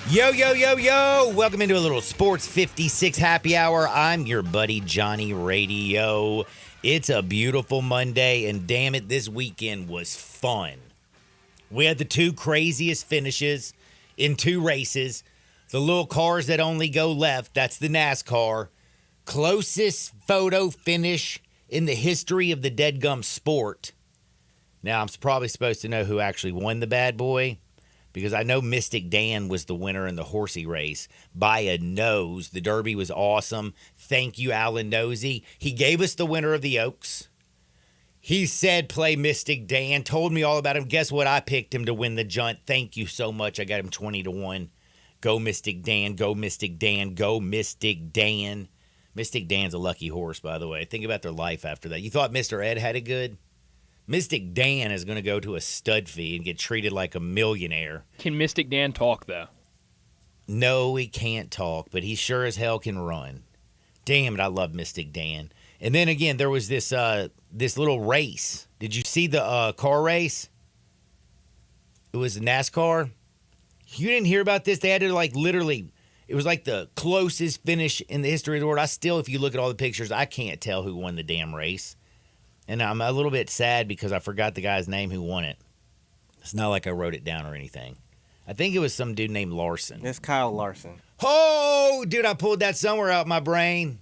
Yo, yo, yo, yo. Welcome into a little Sports 56 happy hour. I'm your buddy Johnny Radio. It's a beautiful Monday, and damn it, this weekend was fun. We had the two craziest finishes in two races. The little cars that only go left, that's the NASCAR. Closest photo finish in the history of the deadgum sport. Now, I'm probably supposed to know who actually won the bad boy, because I know Mystic Dan was the winner in the horsey race by a nose. The Derby was awesome. Thank you, Alan Nosey. He gave us the winner of the Oaks. He said play Mystic Dan, told me all about him. Guess what? I picked him to win the Junt. Thank you so much. I got him 20-1. Go Mystic Dan, go Mystic Dan, go Mystic Dan. Mystic Dan's a lucky horse, by the way. Think about their life after that. You thought Mr. Ed had it good? Mystic Dan is going to go to a stud fee and get treated like a millionaire. Can Mystic Dan talk, though? No, he can't talk, but he sure as hell can run. Damn it, I love Mystic Dan. And then again, there was this little race. Did you see the car race? It was NASCAR. You didn't hear about this? They had to literally, it was like the closest finish in the history of the world. I still, if you look at all the pictures, I can't tell who won the damn race. And I'm a little bit sad because I forgot the guy's name who won it. It's not like I wrote it down or anything. I think it was some dude named Larson. It's Kyle Larson. Oh, dude, I pulled that somewhere out my brain.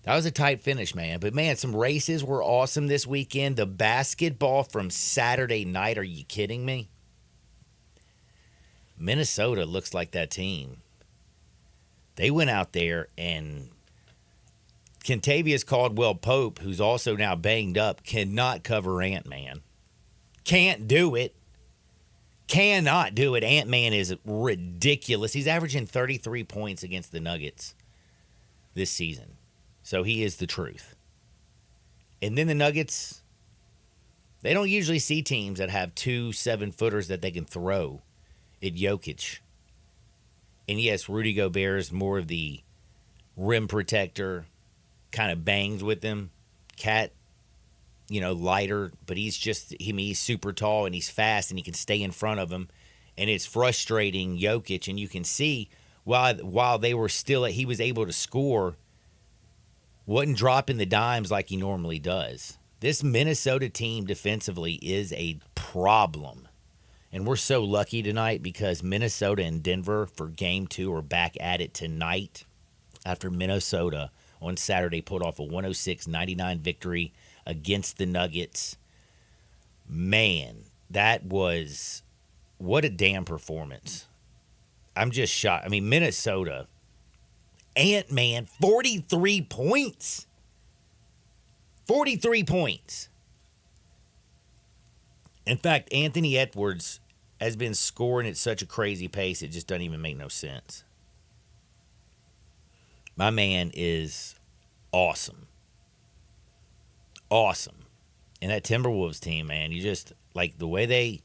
That was a tight finish, man. But, man, some races were awesome this weekend. The basketball from Saturday night, are you kidding me? Minnesota looks like that team. They went out there and Kentavious Caldwell-Pope, who's also now banged up, cannot cover Ant-Man. Can't do it. Cannot do it. Ant-Man is ridiculous. He's averaging 33 points against the Nuggets this season. So he is the truth. And then the Nuggets, they don't usually see teams that have two 7-footers that they can throw at Jokic. And yes, Rudy Gobert is more of the rim protector, kind of bangs with him. Cat, lighter, but he's super tall and he's fast and he can stay in front of him. And it's frustrating Jokic. And you can see while they were still, he was able to score, wasn't dropping the dimes like he normally does. This Minnesota team defensively is a problem. And we're so lucky tonight because Minnesota and Denver for Game 2 are back at it tonight after Minnesota on Saturday pulled off a 106-99 victory against the Nuggets. Man, what a damn performance. I'm just shocked. I mean, Minnesota, Ant-Man, 43 points. 43 points. In fact, Anthony Edwards has been scoring at such a crazy pace, it just doesn't even make no sense. My man is awesome. Awesome. And that Timberwolves team, man, you just, the way they,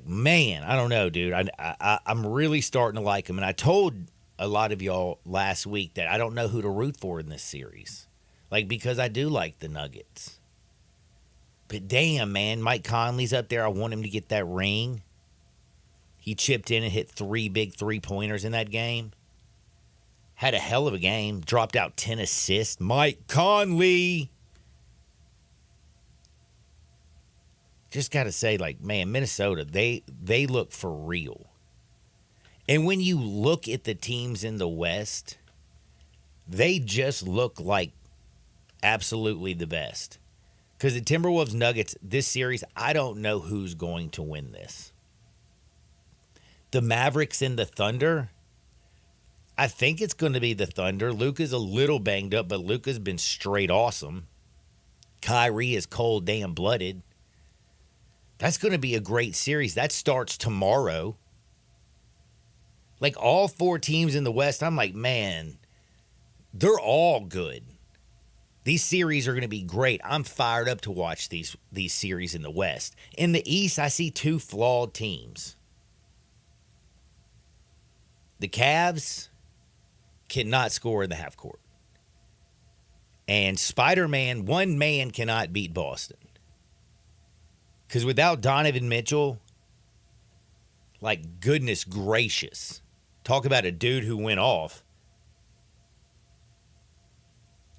man, I don't know, dude. I'm really starting to like them. And I told a lot of y'all last week that I don't know who to root for in this series. Because I do like the Nuggets. But damn, man, Mike Conley's up there. I want him to get that ring. He chipped in and hit 3 big 3-pointers in that game. Had a hell of a game. Dropped out 10 assists. Mike Conley. Just got to say, man, Minnesota, they look for real. And when you look at the teams in the West, they just look like absolutely the best. Because the Timberwolves Nuggets, this series, I don't know who's going to win this. The Mavericks and the Thunder, I think it's going to be the Thunder. Luka's a little banged up, but Luka's been straight awesome. Kyrie is cold damn blooded. That's going to be a great series. That starts tomorrow. All 4 teams in the West, I'm like, man, they're all good. These series are going to be great. I'm fired up to watch these series in the West. In the East, I see 2 flawed teams. The Cavs cannot score in the half court. And Spider-Man, one man cannot beat Boston. Because without Donovan Mitchell, goodness gracious, Talk about a dude who went off.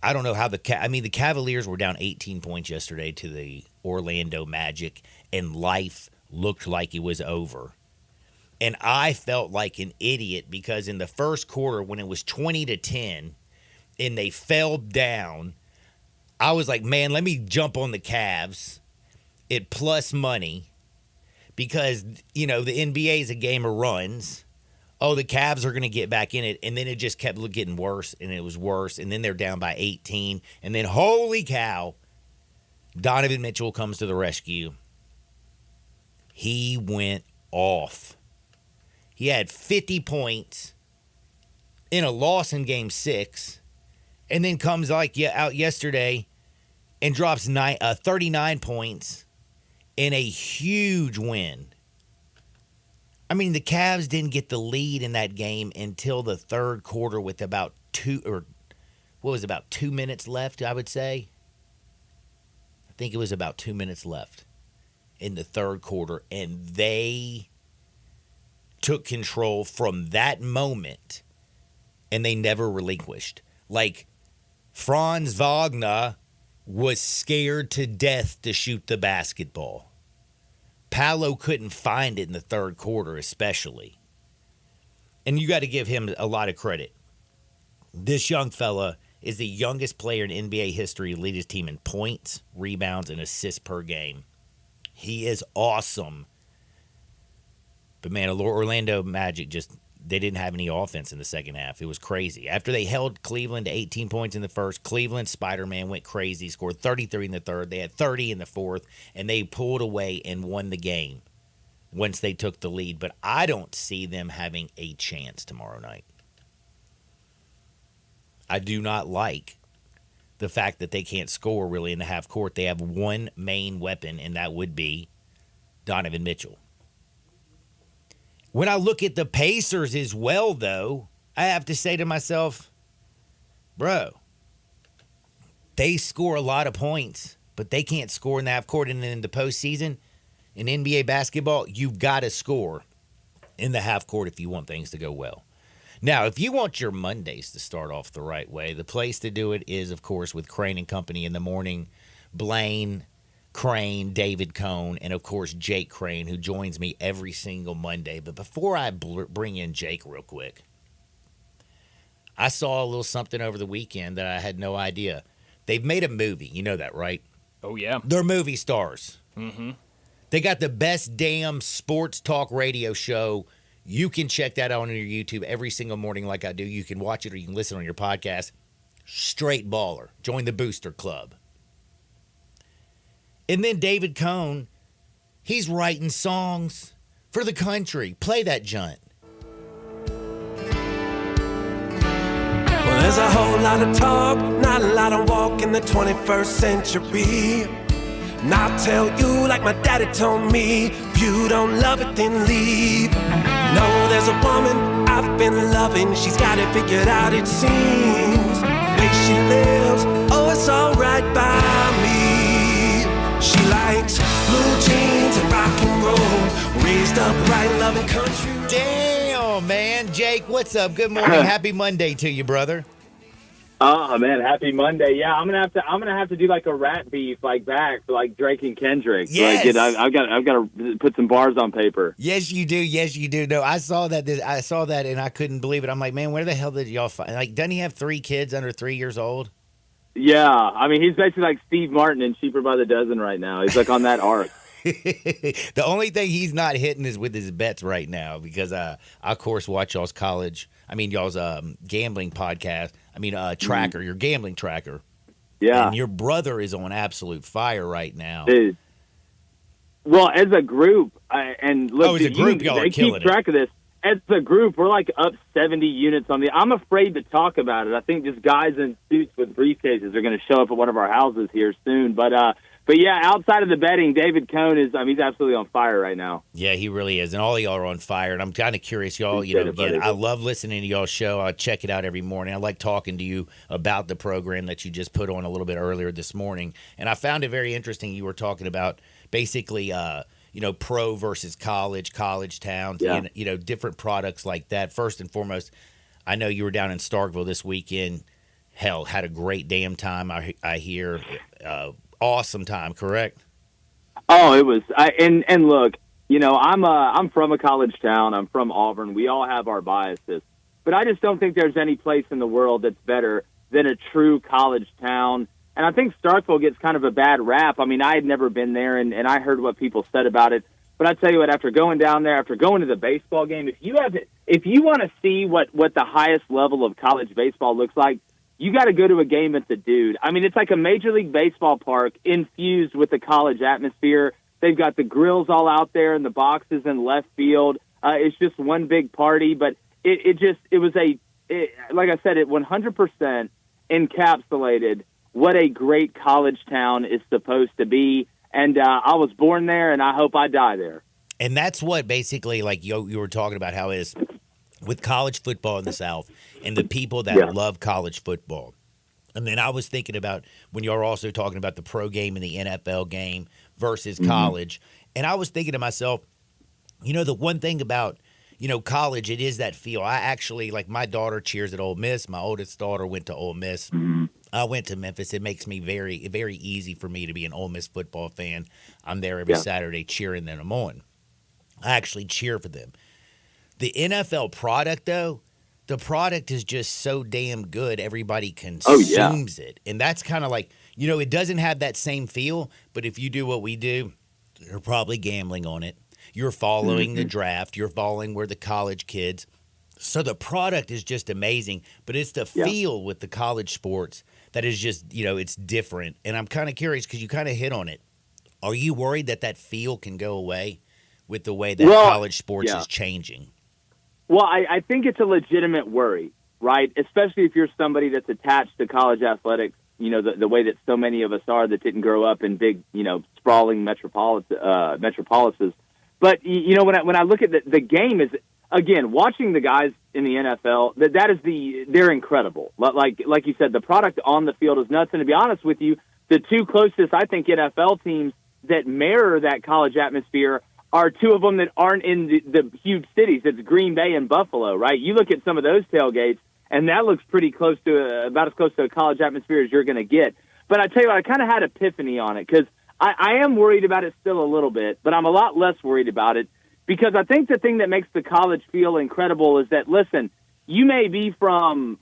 I don't know how the Cavaliers were down 18 points yesterday to the Orlando Magic, and life looked like it was over. And I felt like an idiot because in the first quarter, when it was 20-10 and they fell down, I was like, man, let me jump on the Cavs at plus money because, the NBA is a game of runs. Oh, the Cavs are going to get back in it. And then it just kept getting worse, and it was worse. And then they're down by 18. And then, holy cow, Donovan Mitchell comes to the rescue. He went off. He had 50 points in a loss in Game 6, and then comes out yesterday and drops 39 points in a huge win. I mean, the Cavs didn't get the lead in that game until the third quarter with about 2 minutes left, I would say. I think it was about 2 minutes left in the third quarter, and they took control from that moment, and they never relinquished. Like, Franz Wagner was scared to death to shoot the basketball. Paolo couldn't find it in the third quarter, especially. And you got to give him a lot of credit. This young fella is the youngest player in NBA history to lead his team in points, rebounds, and assists per game. He is awesome. But, man, Orlando Magic they didn't have any offense in the second half. It was crazy. After they held Cleveland to 18 points in the first, Cleveland Spider-Man went crazy, scored 33 in the third. They had 30 in the fourth, and they pulled away and won the game once they took the lead. But I don't see them having a chance tomorrow night. I do not like the fact that they can't score really in the half court. They have one main weapon, and that would be Donovan Mitchell. When I look at the Pacers as well, though, I have to say to myself, bro, they score a lot of points, but they can't score in the half court. And in the postseason, in NBA basketball, you've got to score in the half court if you want things to go well. Now, if you want your Mondays to start off the right way, the place to do it is, of course, with Crane and Company in the morning. Blaine Crane, David Cohn, and, of course, Jake Crane, who joins me every single Monday. But before I bring in Jake real quick, I saw a little something over the weekend that I had no idea. They've made a movie. You know that, right? Oh, yeah. They're movie stars. Mm-hmm. They got the best damn sports talk radio show. You can check that out on your YouTube every single morning like I do. You can watch it or you can listen on your podcast. Straight baller. Join the Booster Club. And then David Cohn, he's writing songs for the country. Play that junt. Well, there's a whole lot of talk, not a lot of walk in the 21st century. And I'll tell you like my daddy told me, if you don't love it, then leave. No, there's a woman I've been loving, she's got it figured out, it seems. The way she lives, oh, it's alright by me. She likes blue jeans and rock and roll, raised up right loving country. Damn, man. Jake, what's up? Good morning. Happy Monday to you, brother. Oh man, happy Monday! Yeah, I'm gonna have to do like a rat beef like back for like Drake and Kendrick. Yes, I've got to put some bars on paper. Yes, you do. Yes, you do. No, I saw that. And I couldn't believe it. I'm like, man, where the hell did y'all find? Like, doesn't he have 3 kids under 3 years old? Yeah, I mean he's basically like Steve Martin in Cheaper by the Dozen right now. He's like on that arc. The only thing he's not hitting is with his bets right now because I of course watch y'all's gambling podcast. Tracker, your gambling tracker. Yeah. And your brother is on absolute fire right now. Dude. Well, as a group, y'all are killing keep track of this. As a group, we're like up 70 units on the. I'm afraid to talk about it. I think just guys in suits with briefcases are going to show up at one of our houses here soon. But yeah, outside of the betting, David Cohn he's absolutely on fire right now. Yeah, he really is. And all of y'all are on fire. And I'm kind of curious, y'all, again, I love listening to y'all's show. I check it out every morning. I like talking to you about the program that you just put on a little bit earlier this morning. And I found it very interesting. You were talking about basically pro versus college towns, and, different products like that. First and foremost, I know you were down in Starkville this weekend. Hell, had a great damn time. I hear, awesome time. Correct? Oh, it was. And look, I'm from a college town. I'm from Auburn. We all have our biases, but I just don't think there's any place in the world that's better than a true college town. And I think Starkville gets kind of a bad rap. I mean, I had never been there, and I heard what people said about it. But I tell you what, after going down there, after going to the baseball game, if you want to see what the highest level of college baseball looks like, you got to go to a game at the Dude. I mean, it's like a Major League Baseball park infused with the college atmosphere. They've got the grills all out there and the boxes in left field. It's just one big party, but it like I said, it 100% encapsulated what a great college town is supposed to be. And I was born there, and I hope I die there. And that's what basically, like you were talking about, how it is with college football in the South and the people that love college football. And then I was thinking about when you're also talking about the pro game and the NFL game versus college. And I was thinking to myself, the one thing about, college, it is that feel. I actually, like, my daughter cheers at Ole Miss. My oldest daughter went to Ole Miss. I went to Memphis. It makes me very, very easy for me to be an Ole Miss football fan. I'm there every Saturday cheering them on. I actually cheer for them. The NFL product, though, the product is just so damn good. Everybody consumes it. And that's kind of like, it doesn't have that same feel, but if you do what we do, you're probably gambling on it. You're following the draft. You're following where the college kids. So the product is just amazing, but it's the feel with the college sports that is just, it's different. And I'm kind of curious because you kind of hit on it. Are you worried that feel can go away with the way that college sports is changing? Well, I think it's a legitimate worry, right? Especially if you're somebody that's attached to college athletics, the way that so many of us are that didn't grow up in big, sprawling metropolises. But, when I look at the game is, again, watching the guys in the NFL, they're incredible. Like you said, the product on the field is nuts. And to be honest with you, the two closest, I think, NFL teams that mirror that college atmosphere are two of them that aren't in the huge cities. It's Green Bay and Buffalo, right? You look at some of those tailgates, and that looks pretty close to about as close to a college atmosphere as you're going to get. But I tell you what, I kind of had epiphany on it because I am worried about it still a little bit, but I'm a lot less worried about it because I think the thing that makes the college feel incredible is that, listen, you may be from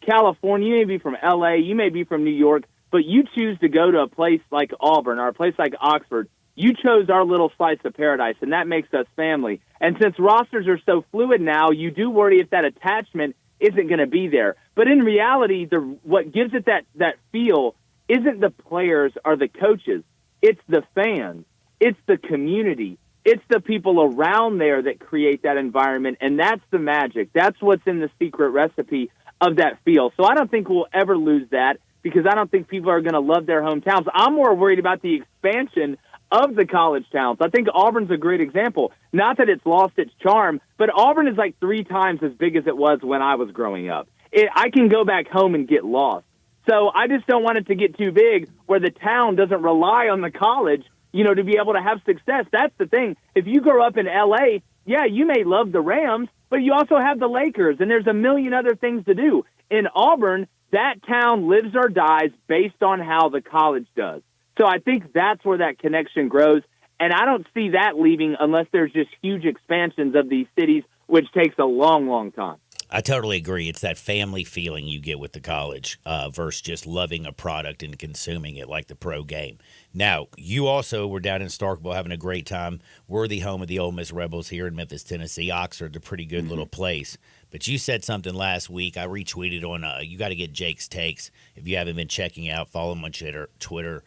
California, you may be from L.A., you may be from New York, but you choose to go to a place like Auburn or a place like Oxford. You chose our little slice of paradise, and that makes us family. And since rosters are so fluid now, you do worry if that attachment isn't going to be there. But in reality, what gives it that feel isn't the players or the coaches. It's the fans. It's the community. It's the people around there that create that environment, and that's the magic. That's what's in the secret recipe of that feel. So I don't think we'll ever lose that because I don't think people are going to love their hometowns. I'm more worried about the expansion of the college towns. I think Auburn's a great example. Not that it's lost its charm, but Auburn is like 3 times as big as it was when I was growing up. I can go back home and get lost. So I just don't want it to get too big where the town doesn't rely on the college, to be able to have success. That's the thing. If you grow up in L.A., you may love the Rams, but you also have the Lakers, and there's a million other things to do. In Auburn, that town lives or dies based on how the college does. So I think that's where that connection grows, and I don't see that leaving unless there's just huge expansions of these cities, which takes a long, long time. I totally agree. It's that family feeling you get with the college versus just loving a product and consuming it like the pro game. Now, you also were down in Starkville having a great time. We're the home of the Ole Miss Rebels here in Memphis, Tennessee. Oxford's a pretty good little place. But you said something last week. I retweeted on you got to get Jake's takes. If you haven't been checking out, follow him on Twitter.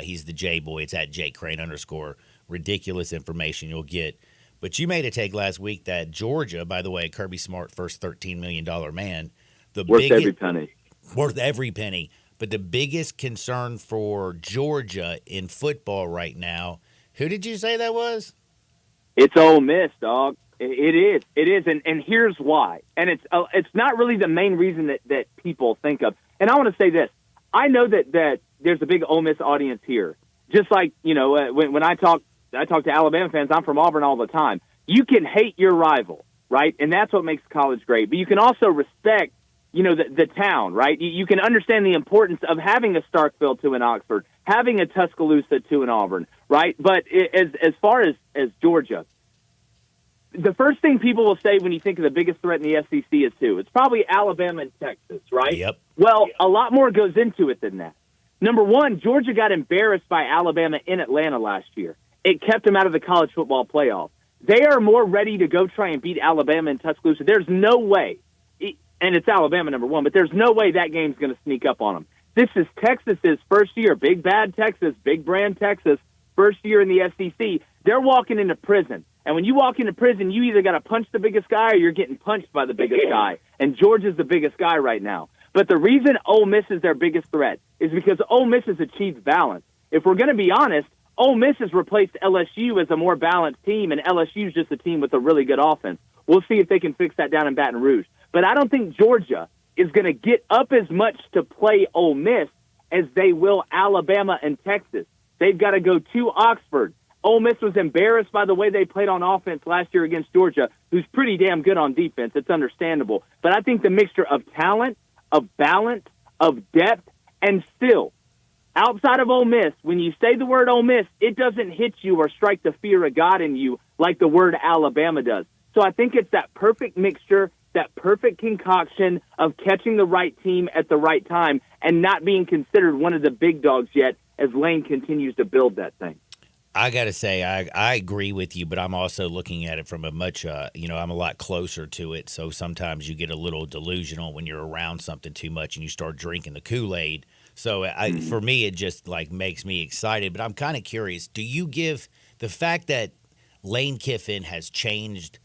He's the J-Boy. It's at JCrane _. Ridiculous information you'll get. But you made a take last week that Georgia, by the way, Kirby Smart, first $13 million man. Worth every penny. Worth every penny. But the biggest concern for Georgia in football right now, who did you say that was? It's Ole Miss, dog. It is. And here's why. And it's not really the main reason that people think of. And I want to say this. I know that there's a big Ole Miss audience here. Just like, when I talk I talk to Alabama fans. I'm from Auburn all the time. You can hate your rival, right? And that's what makes college great. But you can also respect, the town, right? You can understand the importance of having a Starkville to an Oxford, having a Tuscaloosa to an Auburn, right? But as far as Georgia, the first thing people will say when you think of the biggest threat in the SEC is who? It's probably Alabama and Texas, right? Yep. Well, a lot more goes into it than that. Number one, Georgia got embarrassed by Alabama in Atlanta last year. It kept them out of the college football playoff. They are more ready to go try and beat Alabama in Tuscaloosa. There's no way, and it's Alabama number one, but there's no way that game's going to sneak up on them. This is Texas's first year, big bad Texas, big brand Texas, first year in the SEC. They're walking into prison. And when you walk into prison, you either got to punch the biggest guy or you're getting punched by the biggest guy. And Georgia's the biggest guy right now. But the reason Ole Miss is their biggest threat is because Ole Miss has achieved balance. If we're going to be honest, Ole Miss has replaced LSU as a more balanced team, and LSU is just a team with a really good offense. We'll see if they can fix that down in Baton Rouge. But I don't think Georgia is going to get up as much to play Ole Miss as they will Alabama and Texas. They've got to go to Oxford. Ole Miss was embarrassed by the way they played on offense last year against Georgia, who's pretty damn good on defense. It's understandable. But I think the mixture of talent, of balance, of depth, and still, outside of Ole Miss, when you say the word Ole Miss, it doesn't hit you or strike the fear of God in you like the word Alabama does. So I think it's that perfect mixture, that perfect concoction of catching the right team at the right time and not being considered one of the big dogs yet as Lane continues to build that thing. I got to say, I agree with you, but I'm also looking at it from a much, I'm a lot closer to it. So sometimes you get a little delusional when you're around something too much and you start drinking the Kool-Aid. So for me, it just makes me excited. But I'm kind of curious. Do you give the fact that Lane Kiffin has changed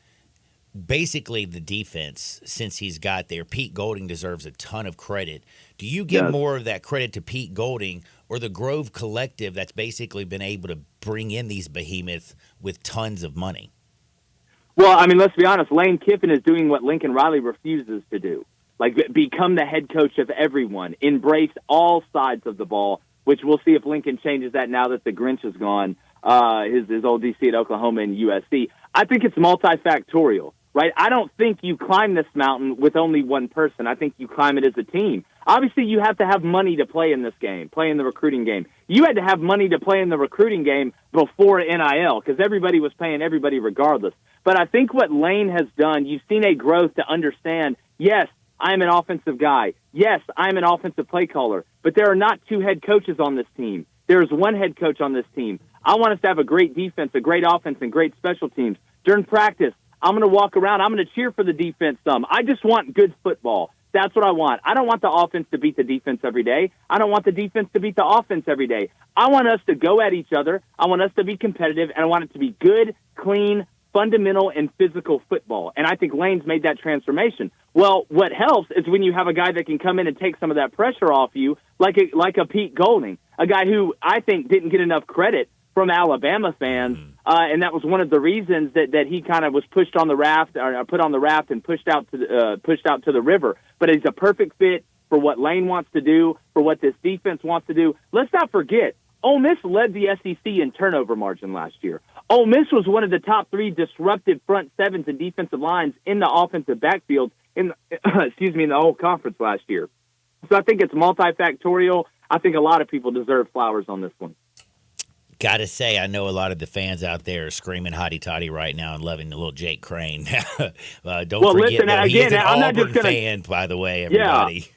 basically the defense since he's got there? Pete Golding deserves a ton of credit. Do you give more of that credit to Pete Golding or the Grove Collective that's basically been able to bring in these behemoths with tons of money? Well, I mean, let's be honest. Lane Kiffin is doing what Lincoln Riley refuses to do, become the head coach of everyone, embrace all sides of the ball, which we'll see if Lincoln changes that now that the Grinch is gone, his old DC at Oklahoma and USC. I think it's multifactorial. Right? I don't think you climb this mountain with only one person. I think you climb it as a team. Obviously, you have to have money to play in this game, play in the recruiting game. You had to have money to play in the recruiting game before NIL because everybody was paying everybody regardless. But I think what Lane has done, you've seen a growth to understand, yes, I'm an offensive guy. Yes, I'm an offensive play caller. But there are not two head coaches on this team. There's one head coach on this team. I want us to have a great defense, a great offense, and great special teams. During practice, I'm going to walk around. I'm going to cheer for the defense some. I just want good football. That's what I want. I don't want the offense to beat the defense every day. I don't want the defense to beat the offense every day. I want us to go at each other. I want us to be competitive, and I want it to be good, clean, fundamental, and physical football. And I think Lane's made that transformation. Well, what helps is when you have a guy that can come in and take some of that pressure off you, like a Pete Golding, a guy who I think didn't get enough credit from Alabama fans. And that was one of the reasons that he kind of was pushed on the raft, or put on the raft and pushed out to the river. But he's a perfect fit for what Lane wants to do, for what this defense wants to do. Let's not forget, Ole Miss led the SEC in turnover margin last year. Ole Miss was one of the top three disruptive front sevens and defensive lines in the offensive backfield in the whole conference last year. So I think it's multifactorial. I think a lot of people deserve flowers on this one. Got to say, I know a lot of the fans out there are screaming hotty-toddy right now and loving the little Jake Crane. Don't forget, though, he's an Auburn fan, by the way, everybody.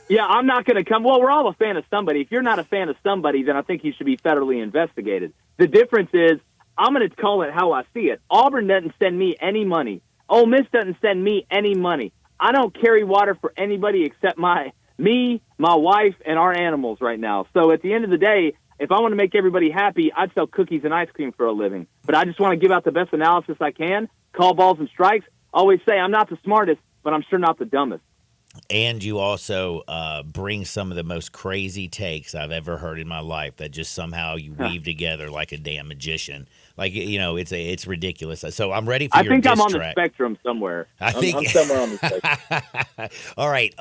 Yeah, I'm not going to come. Well, we're all a fan of somebody. If you're not a fan of somebody, then I think you should be federally investigated. The difference is, I'm going to call it how I see it. Auburn doesn't send me any money. Ole Miss doesn't send me any money. I don't carry water for anybody except me, my wife, and our animals right now. So at the end of the day, if I want to make everybody happy, I'd sell cookies and ice cream for a living. But I just want to give out the best analysis I can, call balls and strikes. Always say I'm not the smartest, but I'm sure not the dumbest. And you also bring some of the most crazy takes I've ever heard in my life that just somehow you weave together like a damn magician. It's ridiculous. So I'm ready for your diss track. I'm on the spectrum somewhere. I'm somewhere on the spectrum. All right.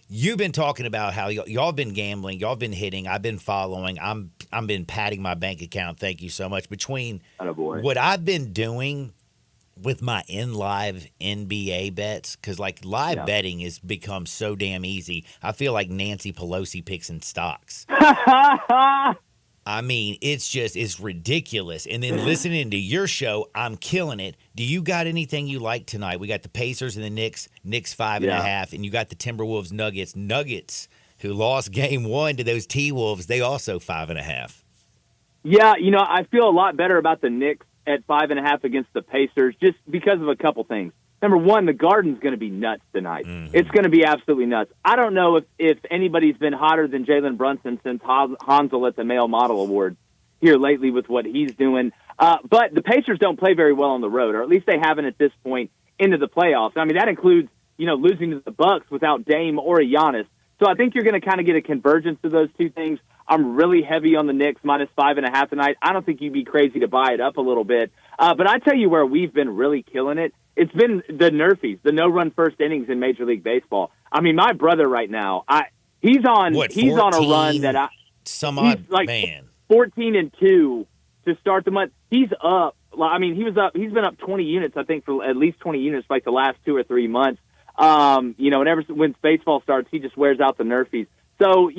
You've been talking about how y'all been gambling, y'all been hitting, I've been following, I'm been padding my bank account. Thank you so much. Between what I've been doing with my live NBA bets, because like live betting has become so damn easy. I feel like Nancy Pelosi picks in stocks. I mean, it's ridiculous. And then listening to your show, I'm killing it. Do you got anything you like tonight? We got the Pacers and the Knicks 5.5, and you got the Timberwolves Nuggets, who lost game 1 to those T-Wolves. They also 5.5. Yeah, I feel a lot better about the Knicks at 5.5 against the Pacers just because of a couple things. Number one, the Garden's going to be nuts tonight. Mm-hmm. It's going to be absolutely nuts. I don't know if anybody's been hotter than Jalen Brunson since Hansel at the Male Model Awards here lately with what he's doing. But the Pacers don't play very well on the road, or at least they haven't at this point into the playoffs. I mean, that includes, losing to the Bucks without Dame or Giannis. So I think you're going to kind of get a convergence of those two things. I'm really heavy on the Knicks minus 5.5 tonight. I don't think you'd be crazy to buy it up a little bit. But I tell you where we've been really killing it. It's been the Nerfies, the no-run first innings in Major League Baseball. I mean, my brother right now, he's on a run that man. 14-2 to start the month. He's up. I mean, he's been up 20 units, I think, for at least 20 units like the last 2 or 3 months. And ever when baseball starts, he just wears out the Nerfies. So,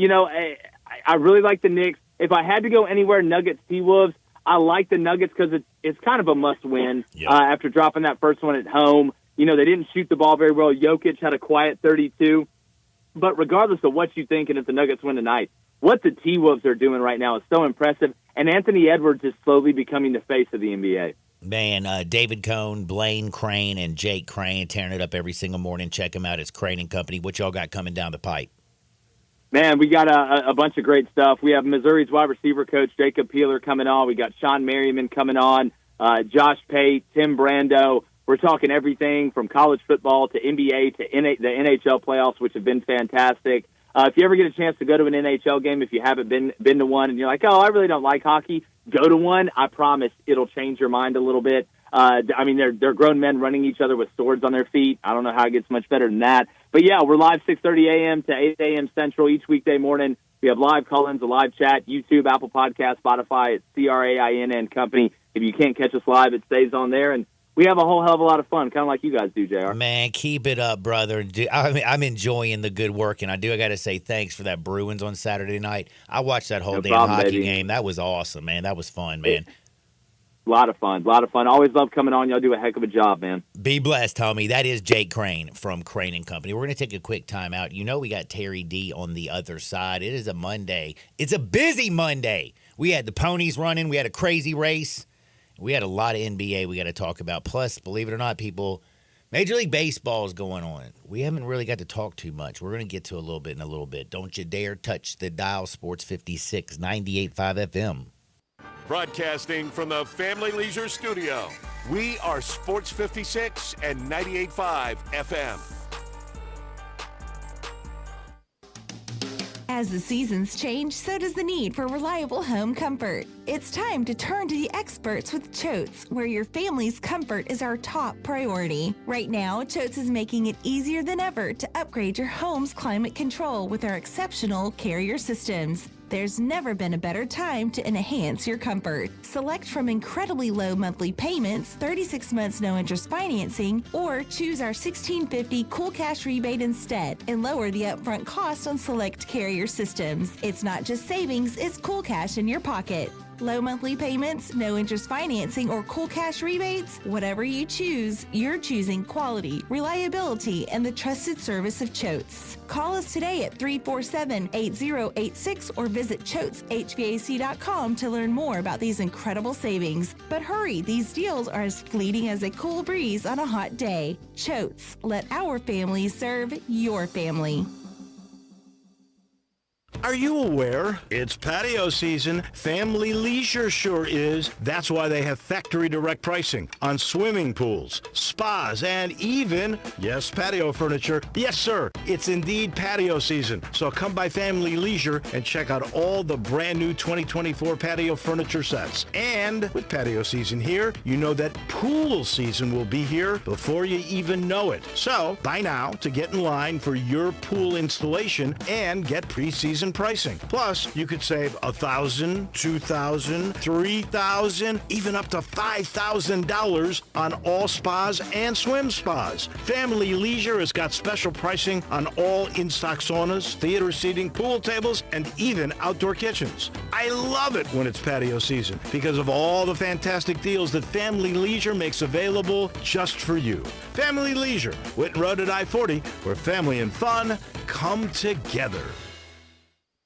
I really like the Knicks. If I had to go anywhere, Nuggets, T-Wolves, I like the Nuggets because it's kind of a must-win after dropping that first one at home. They didn't shoot the ball very well. Jokic had a quiet 32. But regardless of what you think and if the Nuggets win tonight, what the T-Wolves are doing right now is so impressive. And Anthony Edwards is slowly becoming the face of the NBA. Man, David Cohn, Blaine Crane, and Jake Crane tearing it up every single morning. Check them out. It's Crane and Company. What y'all got coming down the pipe? Man, we got a bunch of great stuff. We have Missouri's wide receiver coach, Jacob Peeler, coming on. We got Sean Merriman coming on, Josh Pate, Tim Brando. We're talking everything from college football to NBA to the NHL playoffs, which have been fantastic. If you ever get a chance to go to an NHL game, if you haven't been to one and you're like, oh, I really don't like hockey, go to one. I promise it'll change your mind a little bit. I mean, they're grown men running each other with swords on their feet. I don't know how it gets much better than that. But, yeah, we're live 6:30 a.m. to 8 a.m. Central each weekday morning. We have live call-ins, a live chat, YouTube, Apple Podcasts, Spotify. It's CRAIN and Company. If you can't catch us live, it stays on there. And we have a whole hell of a lot of fun, kind of like you guys do, JR. Man, keep it up, brother. I'm enjoying the good work, and I got to say thanks for that Bruins on Saturday night. I watched that whole hockey game. That was awesome, man. That was fun, man. A lot of fun. Always love coming on. Y'all do a heck of a job, man. Be blessed, homie. That is Jake Crane from Crane and Company. We're going to take a quick time out. We got Terry D on the other side. It is a Monday. It's a busy Monday. We had the ponies running. We had a crazy race. We had a lot of NBA we got to talk about. Plus, believe it or not, people, Major League Baseball is going on. We haven't really got to talk too much. We're going to get to a little bit in a little bit. Don't you dare touch the dial, Sports 56, 98.5 FM. Broadcasting from the Family Leisure Studio, we are Sports 56 and 98.5 FM. As the seasons change, so does the need for reliable home comfort. It's time to turn to the experts with Choates, where your family's comfort is our top priority. Right now, Choates is making it easier than ever to upgrade your home's climate control with our exceptional Carrier systems. There's never been a better time to enhance your comfort. Select from incredibly low monthly payments, 36 months no interest financing, or choose our $1,650 Cool Cash rebate instead and lower the upfront cost on select Carrier systems. It's not just savings, it's Cool Cash in your pocket. Low monthly payments, no interest financing, or Cool Cash rebates? Whatever you choose, you're choosing quality, reliability, and the trusted service of Choates. Call us today at 347-8086 or visit ChoatesHVAC.com to learn more about these incredible savings. But hurry, these deals are as fleeting as a cool breeze on a hot day. Choates, let our family serve your family. Are you aware? It's patio season. Family Leisure sure is. That's why they have factory direct pricing on swimming pools, spas, and even, yes, patio furniture. Yes, sir. It's indeed patio season. So come by Family Leisure and check out all the brand new 2024 patio furniture sets. And with patio season here, you know that pool season will be here before you even know it. So buy now to get in line for your pool installation and get preseason pricing. Plus, you could save $1,000, $2,000, $3,000, even up to $5,000 on all spas and swim spas. Family Leisure has got special pricing on all in-stock saunas, theater seating, pool tables, and even outdoor kitchens. I love it when it's patio season because of all the fantastic deals that Family Leisure makes available just for you. Family Leisure, Whitten Road at I-40, where family and fun come together.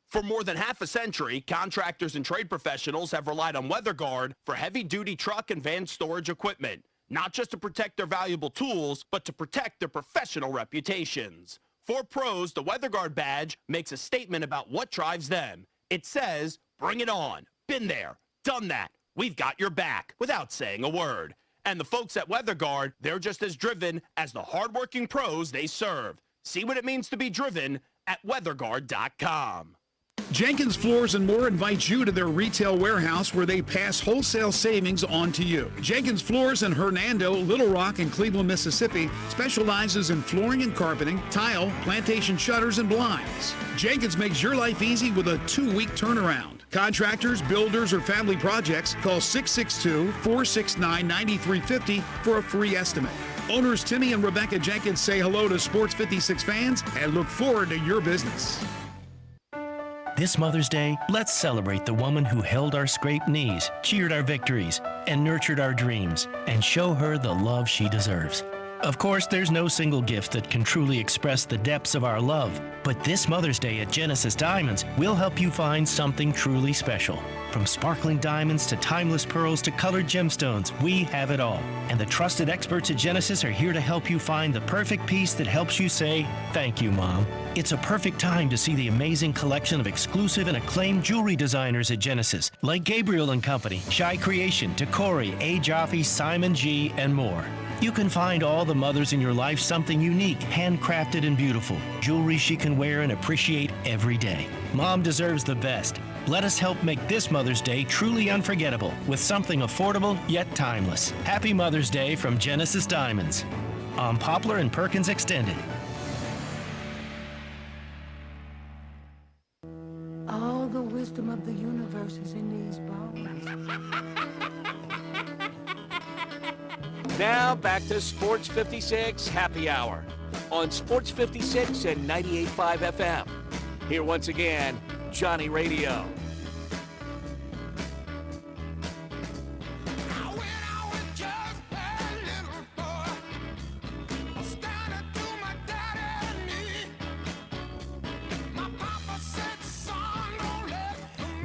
For more than half a century, contractors and trade professionals have relied on WeatherGuard for heavy-duty truck and van storage equipment, not just to protect their valuable tools, but to protect their professional reputations. For pros, the WeatherGuard badge makes a statement about what drives them. It says, "Bring it on. Been there. Done that. We've got your back," without saying a word. And the folks at WeatherGuard, they're just as driven as the hardworking pros they serve. See what it means to be driven at weatherguard.com. Jenkins Floors and More invites you to their retail warehouse where they pass wholesale savings on to you. Jenkins Floors in Hernando, Little Rock, and Cleveland, Mississippi specializes in flooring and carpeting, tile, plantation shutters, and blinds. Jenkins makes your life easy with a 2-week turnaround. Contractors, builders, or family projects, call 662-469-9350 for a free estimate. Owners Timmy and Rebecca Jenkins say hello to Sports 56 fans and look forward to your business. This Mother's Day, let's celebrate the woman who held our scraped knees, cheered our victories, and nurtured our dreams, and show her the love she deserves. Of course, there's no single gift that can truly express the depths of our love, but this Mother's Day at Genesis Diamonds, we'll help you find something truly special. From sparkling diamonds to timeless pearls to colored gemstones, we have it all. And the trusted experts at Genesis are here to help you find the perfect piece that helps you say, "Thank you, Mom." It's a perfect time to see the amazing collection of exclusive and acclaimed jewelry designers at Genesis, like Gabriel & Company, Shy Creation, Tacori, A. Jaffe, Simon G., and more. You can find all the mothers in your life something unique, handcrafted and beautiful. Jewelry she can wear and appreciate every day. Mom deserves the best. Let us help make this Mother's Day truly unforgettable with something affordable yet timeless. Happy Mother's Day from Genesis Diamonds. On Poplar and Perkins Extended. All the wisdom of the universe is in these bones. Now back to Sports 56 Happy Hour on Sports 56 and 98.5 FM. Here once again, Johnny Radio.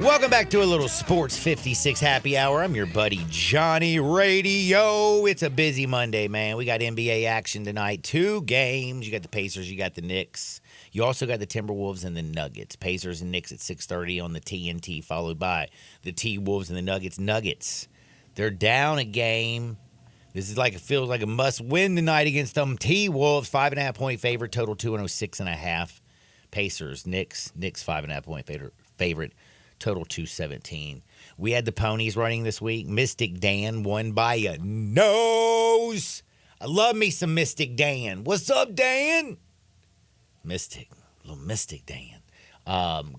Welcome back to a little Sports 56 Happy Hour. I'm your buddy Johnny Radio. It's a busy Monday, man. We got NBA action tonight. 2 games. You got the Pacers, you got the Knicks. You also got the Timberwolves and the Nuggets. Pacers and Knicks at 6:30 on the TNT, followed by the T-Wolves and the Nuggets. Nuggets, they're down a game. This is like, it feels like a must-win tonight against them T-Wolves. 5.5-point favorite, total 206.5. Pacers, Knicks 5.5-point favorite. Total 217. We had the ponies running this week. Mystic Dan won by a nose. I love me some Mystic Dan. What's up, Dan? Little Mystic Dan.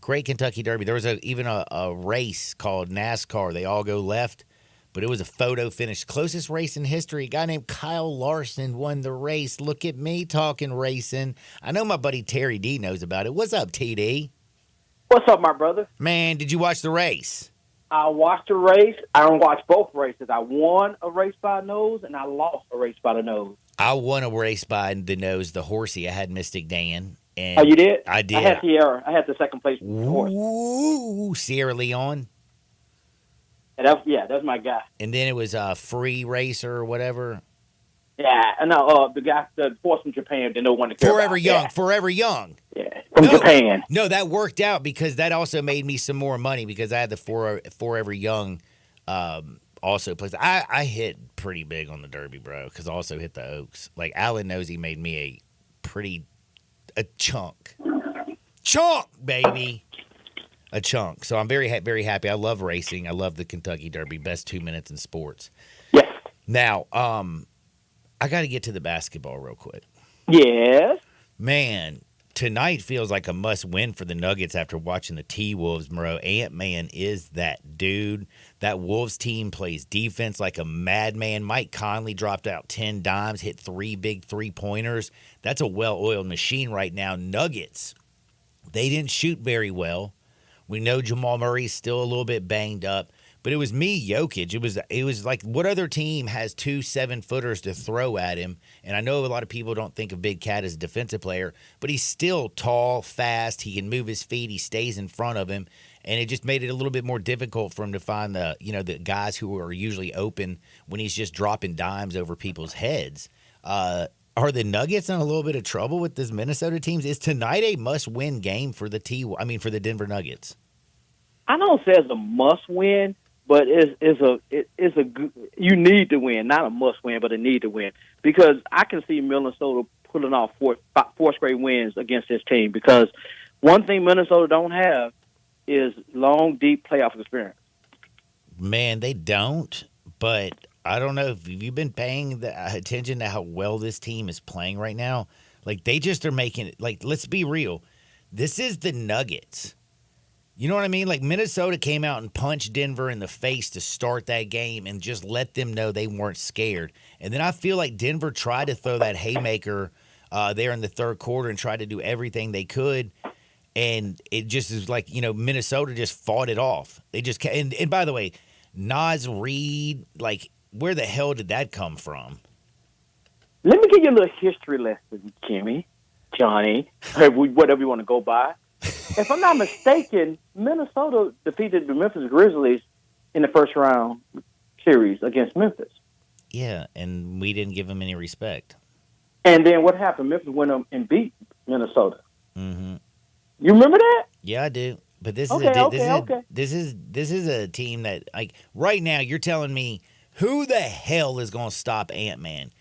Great Kentucky Derby. There was even a race called NASCAR. They all go left, but it was a photo finish. Closest race in history. A guy named Kyle Larson won the race. Look at me talking racing. I know my buddy Terry D knows about it. What's up, TD? What's up, my brother? Man, did you watch the race? I watched the race. I watched both races. I won a race by the nose, and I lost a race by the nose. I won a race by the nose, the horsey. I had Mystic Dan. And oh, you did? I did. I had Sierra. I had the second place horse. Ooh, Sierra Leone. And that's my guy. And then it was a Free Racer or whatever. Yeah, no, the guy, the horse from Japan, didn't know when to care Forever about. Young. Yeah. Forever Young. Yeah, from Japan. No, that worked out because that also made me some more money because I had the Forever Young also plays. I hit pretty big on the Derby, bro, because I also hit the Oaks. Like, Alan Nosey made me a chunk. Chunk, baby. A chunk. So I'm very, very happy. I love racing. I love the Kentucky Derby. Best 2 minutes in sports. Yes. Now, I got to get to the basketball real quick. Yes. Man, tonight feels like a must-win for the Nuggets after watching the T-Wolves, bro. Ant-Man is that dude. That Wolves team plays defense like a madman. Mike Conley dropped out 10 dimes, hit 3 big three-pointers. That's a well-oiled machine right now. Nuggets, they didn't shoot very well. We know Jamal Murray's still a little bit banged up. But it was me, Jokic. It was like, what other team has 2 7-footers to throw at him? And I know a lot of people don't think of Big Cat as a defensive player, but he's still tall, fast. He can move his feet. He stays in front of him. And it just made it a little bit more difficult for him to find the guys who are usually open when he's just dropping dimes over people's heads. Are the Nuggets in a little bit of trouble with this Minnesota team? Is tonight a must-win game for the Denver Nuggets? I don't say it's a must-win, but you need to win, not a must-win, but a need to win. Because I can see Minnesota pulling off four straight wins against this team. Because one thing Minnesota don't have is long, deep playoff experience. Man, they don't. But I don't know if you've been paying attention to how well this team is playing right now. Like, they just are making it. Like, let's be real. This is the Nuggets. You know what I mean? Like, Minnesota came out and punched Denver in the face to start that game and just let them know they weren't scared. And then I feel like Denver tried to throw that haymaker there in the third quarter and tried to do everything they could. And it just is like, Minnesota just fought it off. They just and by the way, Naz Reid, like, where the hell did that come from? Let me give you a little history lesson, Kimmy, Johnny, whatever you want to go by. If I'm not mistaken, Minnesota defeated the Memphis Grizzlies in the first round series against Memphis. Yeah, and we didn't give them any respect. And then what happened? Memphis went up and beat Minnesota. Mm-hmm. You remember that? Yeah, I do. But this is a team that, like, right now you're telling me who the hell is going to stop Ant-Man?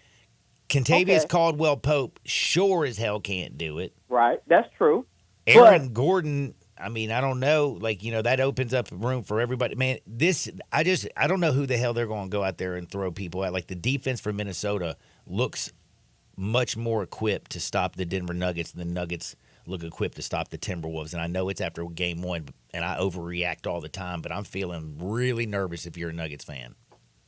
Contavious Caldwell-Pope sure as hell can't do it. Right, that's true. Aaron Gordon, I mean, I don't know. Like, that opens up room for everybody. Man, I don't know who the hell they're going to go out there and throw people at. Like, the defense for Minnesota looks much more equipped to stop the Denver Nuggets than the Nuggets look equipped to stop the Timberwolves. And I know it's after game one, and I overreact all the time, but I'm feeling really nervous if you're a Nuggets fan.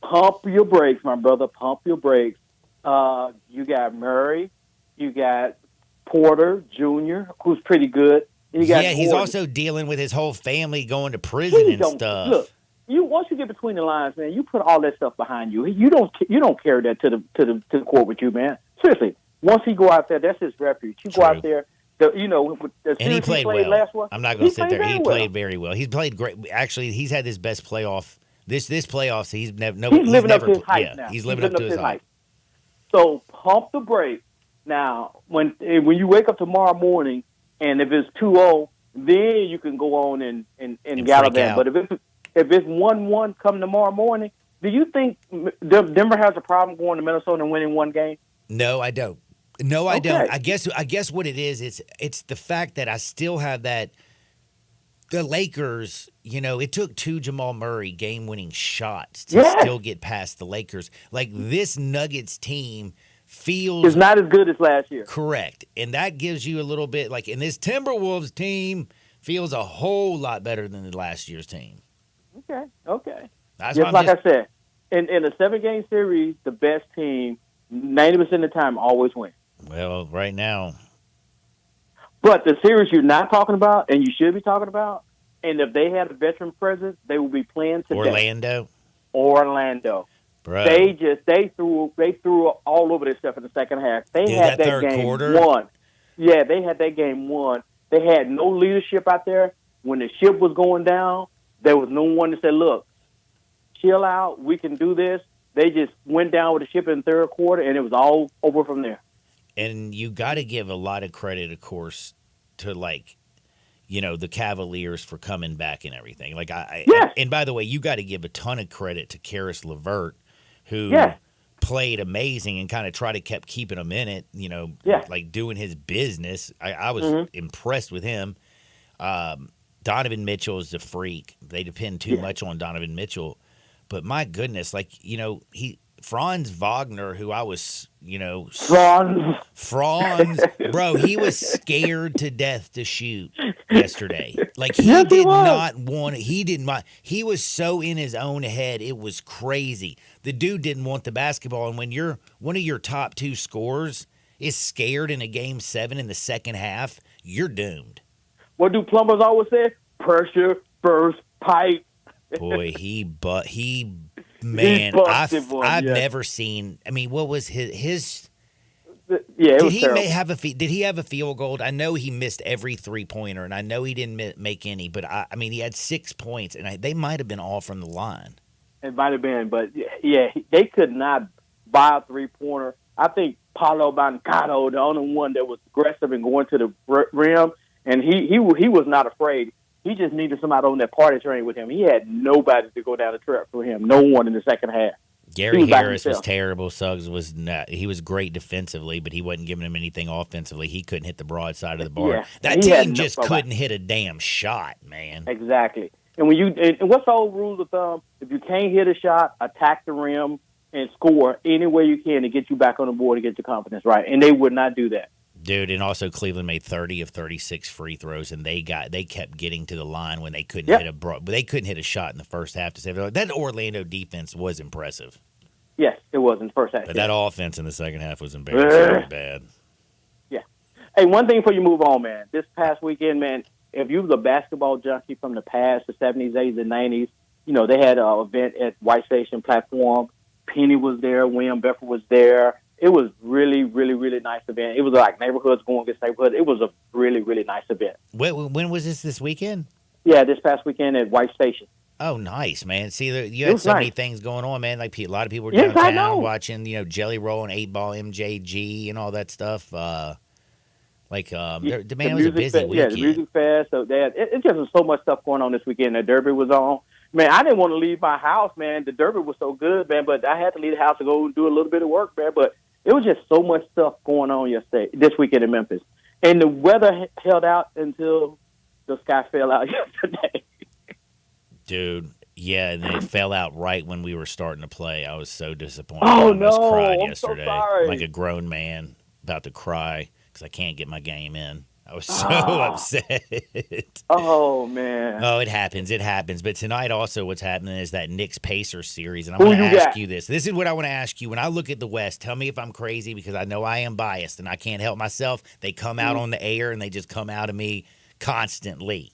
Pump your brakes, my brother. Pump your brakes. You got Murray. You got Porter Jr., who's pretty good. He's also dealing with his whole family going to prison and stuff. Look, once you get between the lines, man, you put all that stuff behind you. You don't carry that to the court with you, man. Seriously, once he go out there, that's his refuge. You go out there, and he played well. Last one, I'm not going to sit there. He played very well. He's played great. Actually, he's had his best playoff. This playoffs, he's living up to his height now. He's living up to his height. So pump the brakes. Now, when you wake up tomorrow morning, and if it's 2-0, then you can go on and gallivant. But if it's 1-1 come tomorrow morning, do you think Denver has a problem going to Minnesota and winning one game? No, I don't. No, I don't. I guess what it is, it's the fact that I still have that. The Lakers, it took 2 Jamal Murray game-winning shots to still get past the Lakers. Like, this Nuggets team feels it's not as good as last year. Correct. And that gives you a little bit, like, and this Timberwolves team feels a whole lot better than the last year's team. Okay. That's I said, in a 7-game series, the best team 90% of the time always wins. Well, right now. But the series you're not talking about, and you should be talking about, and if they had a veteran presence, they would be playing today. Orlando. Bro. They threw all over this stuff in the second half. They had that third game quarter won. Yeah, they had that game won. They had no leadership out there. When the ship was going down, there was no one to say, look, chill out, we can do this. They just went down with the ship in the third quarter, and it was all over from there. And you got to give a lot of credit, of course, to like, the Cavaliers for coming back and everything. Like and by the way, you got to give a ton of credit to Karis LeVert, who played amazing and kind of tried to keep keeping him in it. Like doing his business. I was impressed with him. Donovan Mitchell is a freak. They depend too much on Donovan Mitchell, but my goodness, like Franz Wagner, who I was, Franz, bro, he was scared to death to shoot yesterday. Like he did not want it. He didn't want. He was so in his own head, it was crazy. The dude didn't want the basketball, and when you're one of your top 2 scorers is scared in a game 7 in the second half, you're doomed. What do plumbers always say? Pressure first pipe. Boy, man, I've never seen. I mean, what was his? Yeah, did he have a field goal? I know he missed every 3-pointer, and I know he didn't make any. But I mean, he had 6 points, and they might have been all from the line. It might have been, but they could not buy a 3-pointer. I think Paolo Banchero, the only one that was aggressive and going to the rim, and he was not afraid. He just needed somebody on that party train with him. He had nobody to go down the trap for him. No one in the second half. Gary Harris was terrible. Suggs was not. He was great defensively, but he wasn't giving him anything offensively. He couldn't hit the broad side of the bar. Yeah, that team just couldn't hit a damn shot, man. Exactly. And what's the old rules of thumb? If you can't hit a shot, attack the rim and score any way you can to get you back on the board to get your confidence right. And they would not do that. Dude, and also Cleveland made 30 of 36 free throws, and they kept getting to the line when they couldn't hit a shot in the first half to save it. That Orlando defense was impressive. Yes, it was in the first half. But that offense in the second half was embarrassingly bad. Yeah. Hey, one thing before you move on, man. This past weekend, man, if you was a basketball junkie from the past, the 70s, 80s, and 90s, they had an event at White Station Platform. Penny was there. William Bedford was there. It was really, really, really nice event. It was like neighborhoods going against neighborhoods. It was a really, really nice event. When was this weekend? Yeah, this past weekend at White Station. Oh, nice, man. See, you had so many things going on, man. Like a lot of people were downtown watching, Jelly Roll and 8-Ball MJG and all that stuff. The man, it was a busy weekend. Yeah, the music fest. So it just was so much stuff going on this weekend. The Derby was on. Man, I didn't want to leave my house, man. The Derby was so good, man, but I had to leave the house to go do a little bit of work, man. But it was just so much stuff going on this weekend in Memphis. And the weather held out until the sky fell out yesterday. Dude, yeah, and it fell out right when we were starting to play. I was so disappointed. Oh, no, I almost cried So yesterday. sorry. Like a grown man about to cry because I can't get my game in. I was so upset. Oh, man. Oh, it happens. It happens. But tonight also what's happening is that Knicks-Pacers series. And I want to ask you this. This is what I want to ask you. When I look at the West, tell me if I'm crazy because I know I am biased and I can't help myself. They come out on the air and they just come out of me constantly.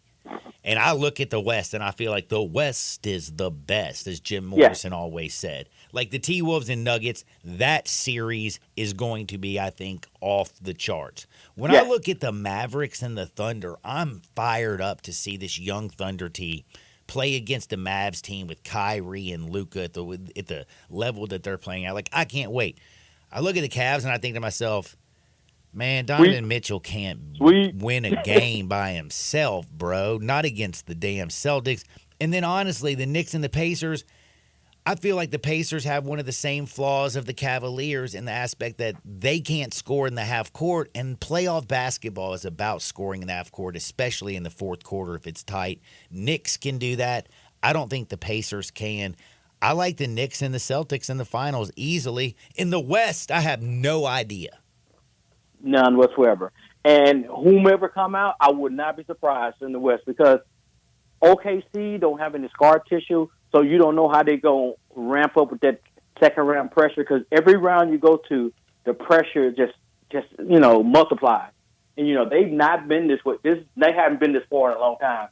And I look at the West and I feel like the West is the best, as Jim Morrison always said. Like the T-Wolves and Nuggets, that series is going to be, I think, off the charts. When I look at the Mavericks and the Thunder, I'm fired up to see this young Thunder team play against the Mavs team with Kyrie and Luka at the level that they're playing at. Like, I can't wait. I look at the Cavs and I think to myself, man, Donovan Mitchell can't win a game by himself, bro. Not against the damn Celtics. And then, honestly, the Knicks and the Pacers, I feel like the Pacers have one of the same flaws of the Cavaliers in the aspect that they can't score in the half court, and playoff basketball is about scoring in the half court, especially in the fourth quarter if it's tight. Knicks can do that. I don't think the Pacers can. I like the Knicks and the Celtics in the finals easily. In the West, I have no idea. None whatsoever. And whomever come out, I would not be surprised in the West because OKC don't have any scar tissue, so you don't know how they going to ramp up with that second round pressure because every round you go to, the pressure just multiplies. And, they've not been this way. They haven't been this far in a long time.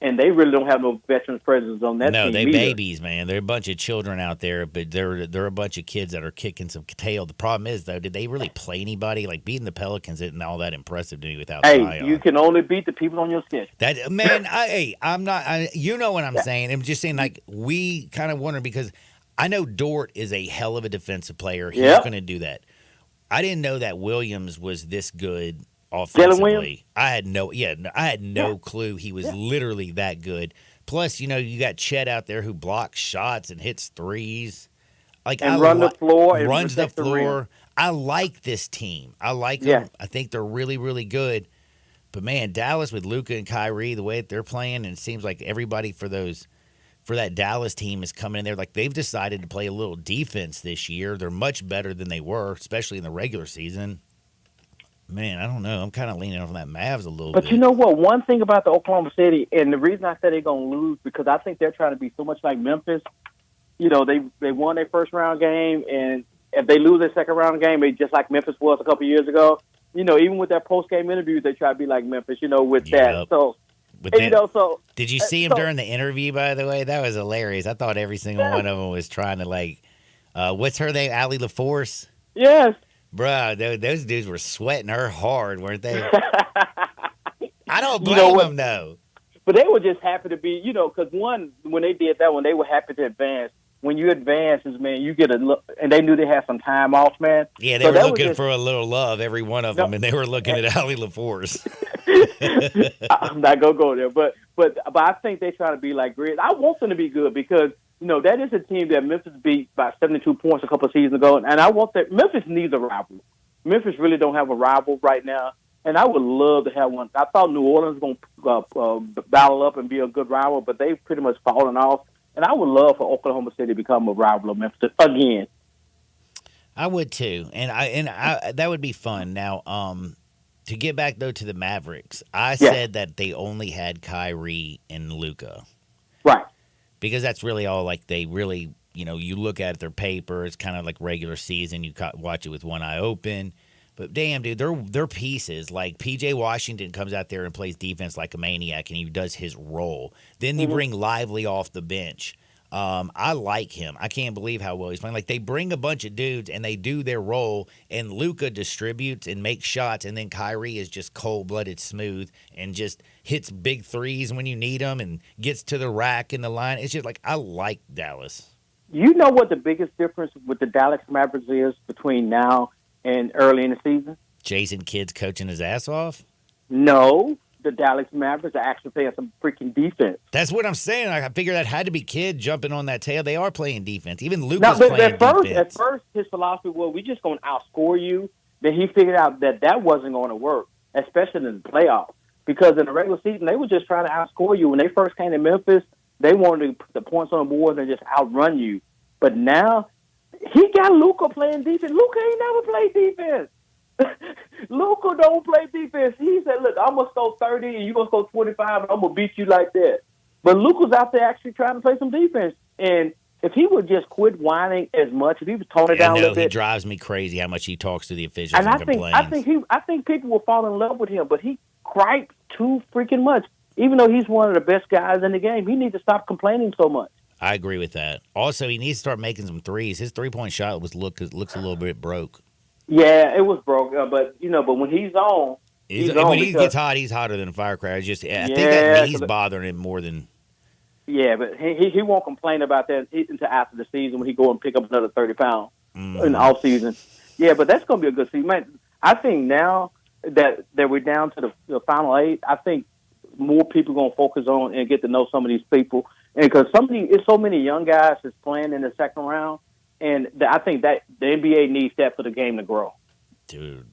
And they really don't have no veteran presence on that team. No, they either. babies, man. They're a bunch of children out there, but they're a bunch of kids that are kicking some tail. The problem is, though, did they really play anybody? Like, beating the Pelicans isn't all that impressive to me without Zion. You can only beat the people on your schedule. That man, I'm not. You know what I'm saying? I'm just saying, like, we kind of wonder because I know Dort is a hell of a defensive player. He's going to do that. I didn't know that Williams was this good offensively. I had no clue he was literally that good. Plus, you got Chet out there who blocks shots and hits threes. And runs the floor. Runs the floor. I like this team. I like them. I think they're really, really good. But, man, Dallas with Luka and Kyrie, the way that they're playing, and it seems like everybody for that Dallas team is coming in there. Like, they've decided to play a little defense this year. They're much better than they were, especially in the regular season. Man, I don't know. I'm kind of leaning on that Mavs a little bit. But you know what? One thing about the Oklahoma City, and the reason I said they're going to lose, because I think they're trying to be so much like Memphis. They won their first-round game, and if they lose their second-round game, they just like Memphis was a couple years ago. Even with their post-game interviews, they try to be like Memphis, with that. So, did you see him during the interview, by the way? That was hilarious. I thought every single one of them was trying to, what's her name, Allie LaForce? Yes. Bruh, those dudes were sweating her hard, weren't they? I don't blame them, though. But they were just happy to be, because when they did that one, they were happy to advance. When you advance, man, you get a look, and they knew they had some time off, man. Yeah, they were looking for a little love, every one of them, and they were looking at Allie LaForce. I'm not gonna go there, but I think they try to be like Grizz. I want them to be good because that is a team that Memphis beat by 72 points a couple of seasons ago, and I want that. Memphis needs a rival. Memphis really don't have a rival right now, and I would love to have one. I thought New Orleans was going to battle up and be a good rival, but they've pretty much fallen off. And I would love for Oklahoma City to become a rival of Memphis again. I would too, and I that would be fun. Now, to get back though to the Mavericks, I said that they only had Kyrie and Luka, right? Because that's really all. Like they really, you look at their paper, it's kind of like regular season. You watch it with one eye open. But damn, dude, they're pieces. Like P.J. Washington comes out there and plays defense like a maniac, and he does his role. Then you bring Lively off the bench. I like him. I can't believe how well he's playing. Like they bring a bunch of dudes and they do their role, and Luka distributes and makes shots, and then Kyrie is just cold-blooded smooth and just hits big threes when you need them and gets to the rack and the line. It's just like I like Dallas. You know what the biggest difference with the Dallas Mavericks is between now and early in the season? Jason Kidd's coaching his ass off? No. The Dallas Mavericks are actually playing some freaking defense. That's what I'm saying. I figured that had to be Kidd jumping on that tail. They are playing defense. Even Luka's playing defense. At first, his philosophy was, we're just going to outscore you. Then he figured out that wasn't going to work, especially in the playoffs. Because in the regular season, they were just trying to outscore you. When they first came to Memphis, they wanted to put the points on the board and just outrun you. But now, he got Luka playing defense. Luka ain't never played defense. Luka don't play defense. He said, look, I'm going to score 30 and you're going to score 25 and I'm going to beat you like that. But Luka's out there actually trying to play some defense. And if he would just quit whining as much, if he was toning it down a little bit. He drives me crazy how much he talks to the officials and complains. I think people will fall in love with him, but he gripes too freaking much. Even though he's one of the best guys in the game, he needs to stop complaining so much. I agree with that. Also, he needs to start making some threes. His three-point shot looks a little bit broke. Yeah, it was broke, but when he's on, when he gets hot, he's hotter than a firecracker. I think that knee's bothering him more than. Yeah, but he won't complain about that until after the season when he go and pick up another 30 pounds in the off season. Yeah, but that's going to be a good season, man. I think now that we're down to the final 8, I think more people are going to focus on and get to know some of these people, and because it's so many young guys that's playing in the second round. And I think that the NBA needs that for the game to grow. Dude,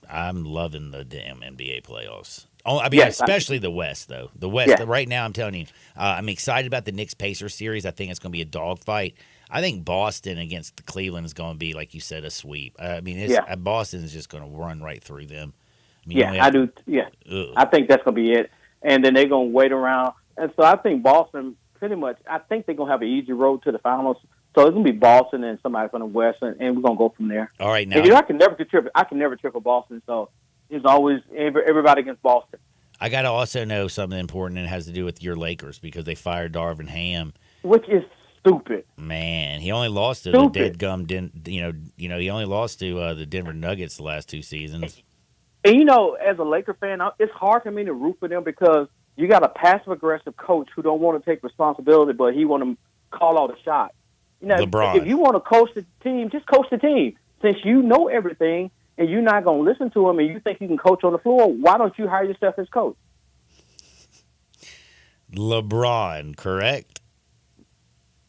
I'm loving the damn NBA playoffs. Especially the West, though. The West, right now, I'm telling you, I'm excited about the Knicks-Pacers series. I think it's going to be a dogfight. I think Boston against Cleveland is going to be, like you said, a sweep. Boston is just going to run right through them. I do. Yeah, I think that's going to be it. And then they're going to wait around. And so I think Boston pretty much, I think they're going to have an easy road to the finals. So it's going to be Boston and somebody from the West, and we're going to go from there. All right, now. And, I can never triple Boston, so it's always everybody against Boston. I got to also know something important, and it has to do with your Lakers because they fired Darvin Ham. Which is stupid. Man, he only lost to the deadgum, he only lost to the Denver Nuggets the last 2 seasons. And, as a Laker fan, it's hard for me to root for them because you got a passive-aggressive coach who don't want to take responsibility, but he want to call all the shots. LeBron. If you want to coach the team, just coach the team. Since you know everything and you're not going to listen to him and you think you can coach on the floor, why don't you hire yourself as coach? LeBron, correct?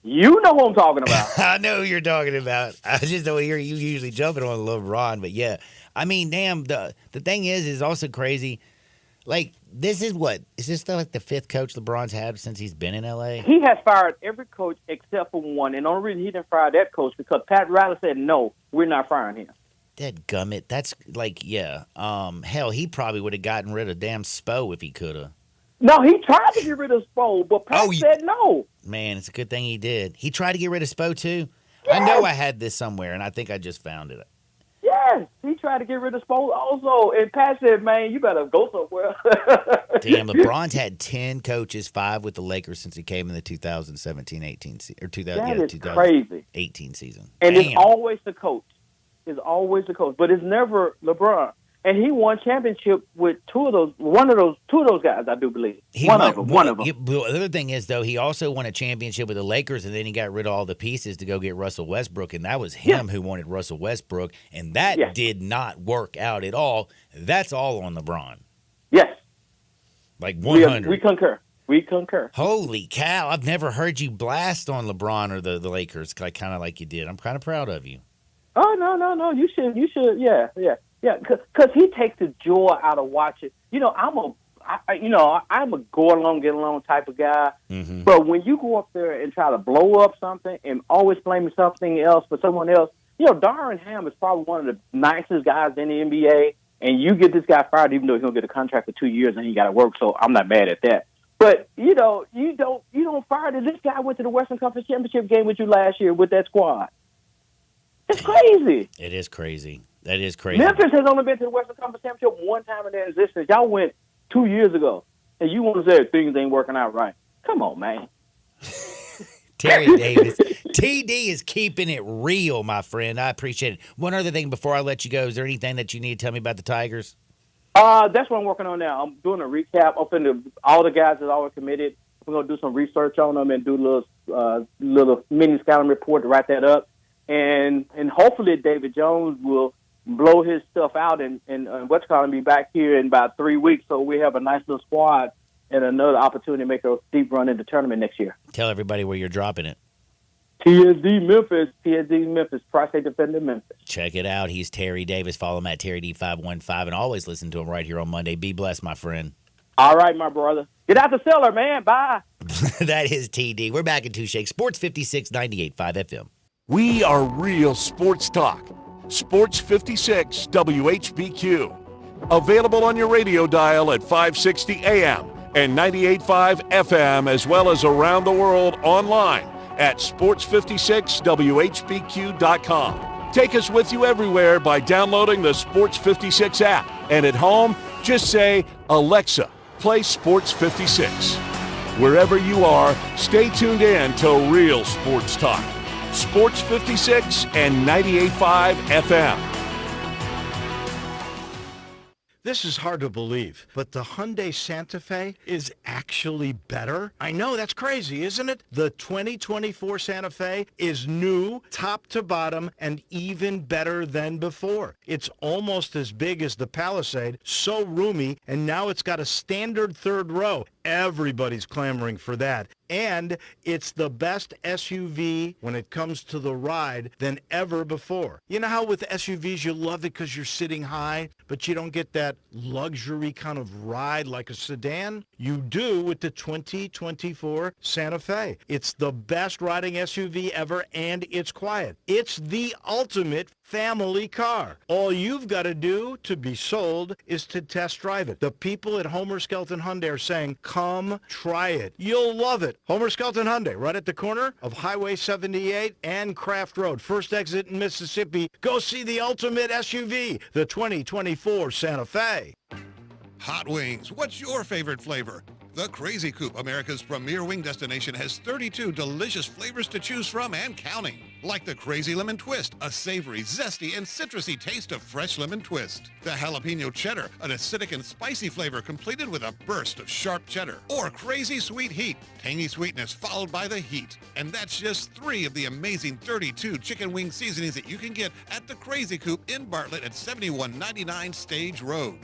You know who I'm talking about. I know who you're talking about. I just don't hear you usually jumping on LeBron, but yeah. I mean, damn, the thing is also crazy. Like, this is like the fifth coach LeBron's had since he's been in L.A.? He has fired every coach except for one, and the only reason he didn't fire that coach because Pat Riley said, no, we're not firing him. Dadgummit. That's like, yeah. Hell, he probably would have gotten rid of damn Spo if he could have. No, he tried to get rid of Spo, but Pat said no. Man, it's a good thing he did. He tried to get rid of Spo, too? Yes. I know I had this somewhere, and I think I just found it. Yes, he tried to get rid of Spo also, and Pat said, man, you better go somewhere. Damn, LeBron's had 10 coaches, 5 with the Lakers since he came in the 2017-18 season. Or 2018 season. And Damn. it's always the coach. It's always the coach, but it's never LeBron. And he won championship with two of those guys, I do believe. One of them. The other thing is, though, he also won a championship with the Lakers, and then he got rid of all the pieces to go get Russell Westbrook, and that was him who wanted Russell Westbrook, and that did not work out at all. That's all on LeBron. Yes. Like 100. We concur. Holy cow. I've never heard you blast on LeBron or the Lakers kind of like you did. I'm kind of proud of you. Oh, no. You should. Yeah. Yeah, because he takes the joy out of watching. You know, I'm a go along, get along type of guy. Mm-hmm. But when you go up there and try to blow up something and always blame something else for someone else, you know, Darvin Ham is probably one of the nicest guys in the NBA. And you get this guy fired, even though he's gonna get a contract for 2 years and he got to work. So I'm not mad at that. But you know, you don't fire him. This guy went to the Western Conference Championship game with you last year with that squad. It's crazy. It is crazy. That is crazy. Memphis has only been to the Western Conference Championship one time in their existence. Y'all went 2 years ago, and you want to say things ain't working out right. Come on, man. Terry Davis. TD is keeping it real, my friend. I appreciate it. One other thing before I let you go, is there anything that you need to tell me about the Tigers? That's what I'm working on now. I'm doing a recap. All the guys that are already committed. We're going to do some research on them and do a little mini scouting report to write that up. And hopefully David Jones will blow his stuff out and what's going to be back here in about 3 weeks. So we have a nice little squad and another opportunity to make a deep run in the tournament next year. Tell everybody where you're dropping it. TSD Memphis, Tri-State Defender Memphis. Check it out. He's Terry Davis. Follow him at TerryD515 and always listen to him right here on Monday. Be blessed, my friend. All right, my brother. Get out the cellar, man. Bye. That is TD. We're back in Two Shakes. Sports 56, 98.5 FM. We are real sports talk. Sports 56 WHBQ. Available on your radio dial at 560 AM and 98.5 FM, as well as around the world online at sports56whbq.com. Take us with you everywhere by downloading the Sports 56 app. And at home, just say, Alexa, play Sports 56. Wherever you are, stay tuned in to Real Sports Talk. Sports 56 and 98.5 FM. This is hard to believe, but the Hyundai Santa Fe is actually better? I know, that's crazy, isn't it? The 2024 Santa Fe is new, top to bottom, and even better than before. It's almost as big as the Palisade, so roomy, and now it's got a standard third row. Everybody's clamoring for that. And it's the best SUV when it comes to the ride than ever before. You know how with SUVs you love it because you're sitting high, but you don't get that luxury kind of ride like a sedan? You do with the 2024 Santa Fe. It's the best riding SUV ever, and it's quiet. It's the ultimate family car. All you've got to do to be sold is to test drive it. The people at Homer Skelton Hyundai are saying, come try it. You'll love it. Homer Skelton Hyundai, right at the corner of Highway 78 and Craft Road. First exit in Mississippi. Go see the ultimate SUV, the 2024 Santa Fe. Hot Wings, what's your favorite flavor? The Crazy Coop, America's premier wing destination, has 32 delicious flavors to choose from and counting. Like the Crazy Lemon Twist, a savory, zesty, and citrusy taste of fresh lemon twist. The Jalapeno Cheddar, an acidic and spicy flavor completed with a burst of sharp cheddar. Or Crazy Sweet Heat, tangy sweetness followed by the heat. And that's just 3 of the amazing 32 chicken wing seasonings that you can get at the Crazy Coop in Bartlett at 7199 Stage Road.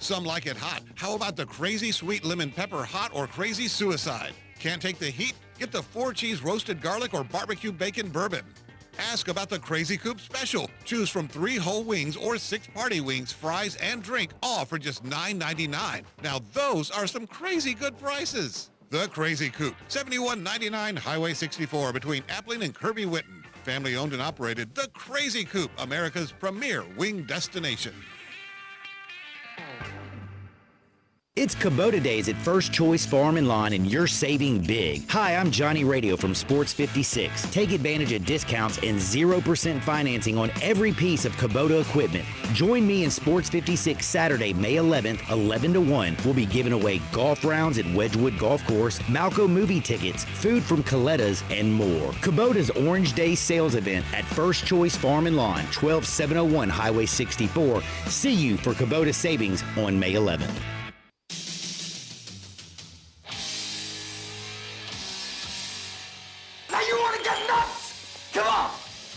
Some like it hot. How about the Crazy Sweet Lemon Pepper Hot or Crazy Suicide? Can't take the heat? Get the 4-cheese roasted garlic or barbecue bacon bourbon. Ask about the Crazy Coop Special. Choose from 3 whole wings or 6 party wings, fries, and drink, all for just $9.99. Now those are some crazy good prices. The Crazy Coop, 7199 Highway 64 between Appling and Kirby Whitten. Family owned and operated, The Crazy Coop, America's premier wing destination. It's Kubota days at First Choice Farm and Lawn, and you're saving big. Hi, I'm Johnny Radio from Sports 56. Take advantage of discounts and 0% financing on every piece of Kubota equipment. Join me in Sports 56 Saturday, May 11th, 11 to 1. We'll be giving away golf rounds at Wedgewood Golf Course, Malco movie tickets, food from Coletta's, and more. Kubota's Orange Day sales event at First Choice Farm and Lawn, 12701 Highway 64. See you for Kubota savings on May 11th.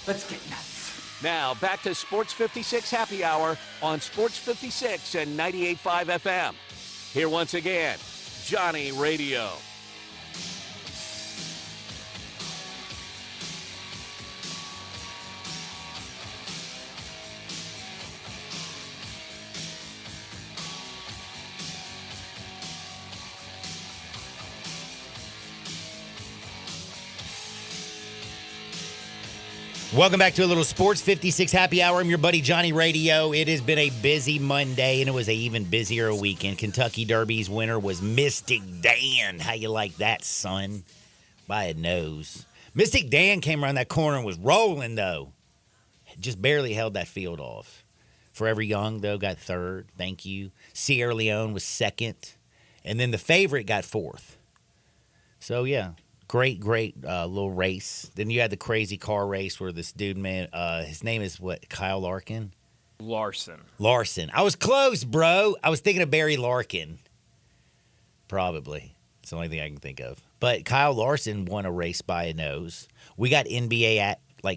Let's get nuts. Now, back to Sports 56 Happy Hour on Sports 56 and 98.5 FM. Here once again, Johnny Radio. Welcome back to a little Sports 56 Happy Hour. I'm your buddy Johnny Radio. It has been a busy Monday, and it was an even busier weekend. Kentucky Derby's winner was Mystic Dan. How you like that, son? By a nose. Mystic Dan came around that corner and was rolling, though. Just barely held that field off. Forever Young, though, got third. Thank you. Sierra Leone was second. And then the favorite got fourth. So, yeah. Great little race. Then you had the crazy car race where this dude, man, his name is what? Kyle Larkin? Larson. I was close, bro. I was thinking of Barry Larkin. Probably. It's the only thing I can think of. But Kyle Larson won a race by a nose. We got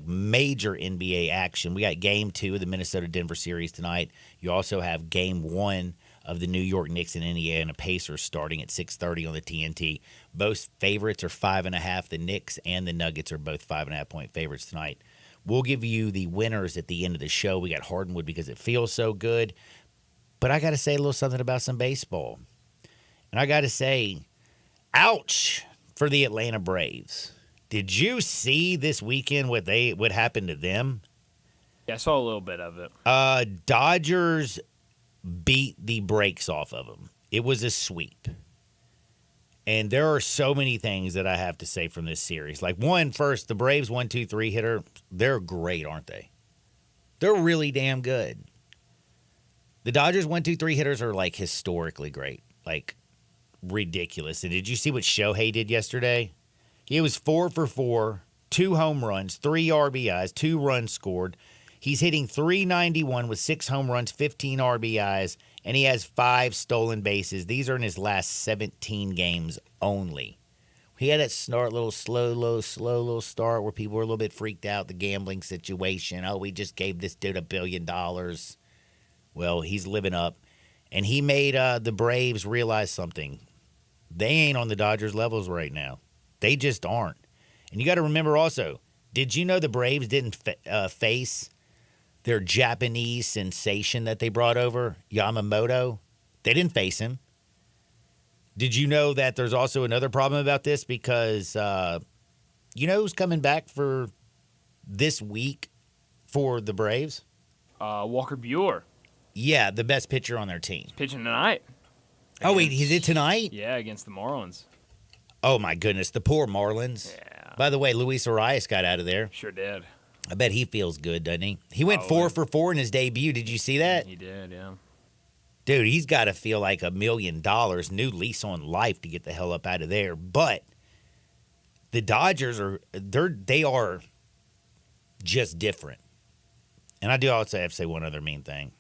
major NBA action. We got Game 2 of the Minnesota-Denver series tonight. You also have Game 1 of the New York Knicks and Indiana Pacers starting at 6:30 on the TNT. Both favorites are 5.5. The Knicks and the Nuggets are both 5.5-point favorites tonight. We'll give you the winners at the end of the show. We got Hardwood because it feels so good. But I got to say a little something about some baseball. And I got to say, ouch for the Atlanta Braves. Did you see this weekend what happened to them? Yeah, I saw a little bit of it. Dodgers beat the brakes off of them. It was a sweep. And there are so many things that I have to say from this series. Like, first, the Braves 1-2-3 hitter, they're great, aren't they? They're really damn good. The Dodgers 1-2-3 hitters are, like, historically great. Like, ridiculous. And did you see what Shohei did yesterday? He was 4 for 4, 2 home runs, 3 RBIs, 2 runs scored. He's hitting .391 with 6 home runs, 15 RBIs, and he has 5 stolen bases. These are in his last 17 games only. He had that slow little start where people were a little bit freaked out, the gambling situation. Oh, we just gave this dude $1 billion. Well, he's living up, and he made the Braves realize something. They ain't on the Dodgers levels right now. They just aren't. And you got to remember also, did you know the Braves didn't face their Japanese sensation that they brought over, Yamamoto? They didn't face him. Did you know that there's also another problem about this? Because you know who's coming back for this week for the Braves? Walker Buehler. Yeah, the best pitcher on their team. He's pitching tonight. Oh, wait, is it tonight? Yeah, against the Marlins. Oh, my goodness, the poor Marlins. Yeah. By the way, Luis Arias got out of there. Sure did. I bet he feels good, doesn't he? He went 4 for 4 in his debut. Did you see that? He did, yeah. Dude, he's got to feel like $1 million, new lease on life to get the hell up out of there. But the Dodgers they are just different. And I do also have to say one other mean thing.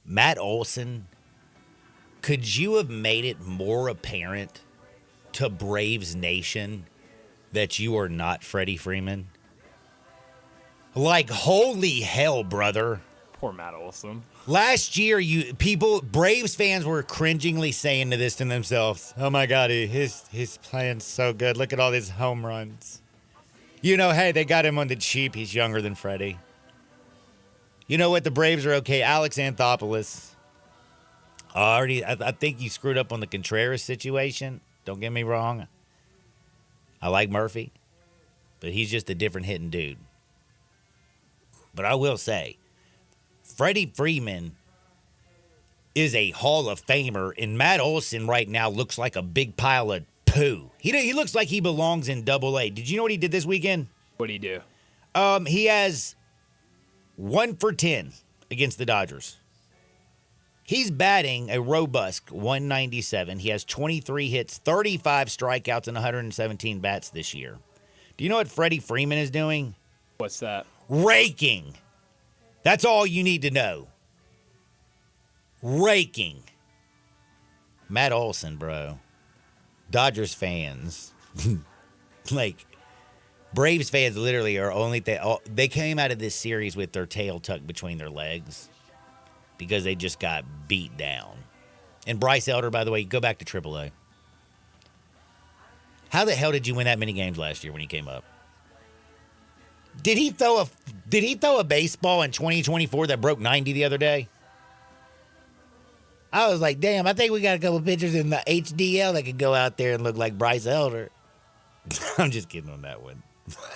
Matt Olson, could you have made it more apparent to Braves Nation that you are not Freddie Freeman? Like, holy hell, brother. Poor Matt Olson. Last year, Braves fans were cringingly saying to themselves, oh my God, he's playing so good. Look at all these home runs. You know, hey, they got him on the cheap. He's younger than Freddie. You know what? The Braves are okay. Alex Anthopoulos. I think you screwed up on the Contreras situation. Don't get me wrong. I like Murphy, but he's just a different hitting dude. But I will say, Freddie Freeman is a Hall of Famer, and Matt Olson right now looks like a big pile of poo. He looks like he belongs in Double-A. Did you know what he did this weekend? What'd he do? He has 1 for 10 against the Dodgers. He's batting a robust 197. He has 23 hits, 35 strikeouts, and 117 bats this year. Do you know what Freddie Freeman is doing? What's that? Raking. That's all you need to know. Raking. Matt Olson, bro. Dodgers fans. Like, Braves fans literally are only... They came out of this series with their tail tucked between their legs because they just got beat down. And Bryce Elder, by the way, go back to AAA. How the hell did you win that many games last year when he came up? Did he throw a baseball in 2024 that broke 90 the other day? I was like, damn, I think we got a couple pictures in the HDL that could go out there and look like Bryce Elder. I'm just kidding on that one.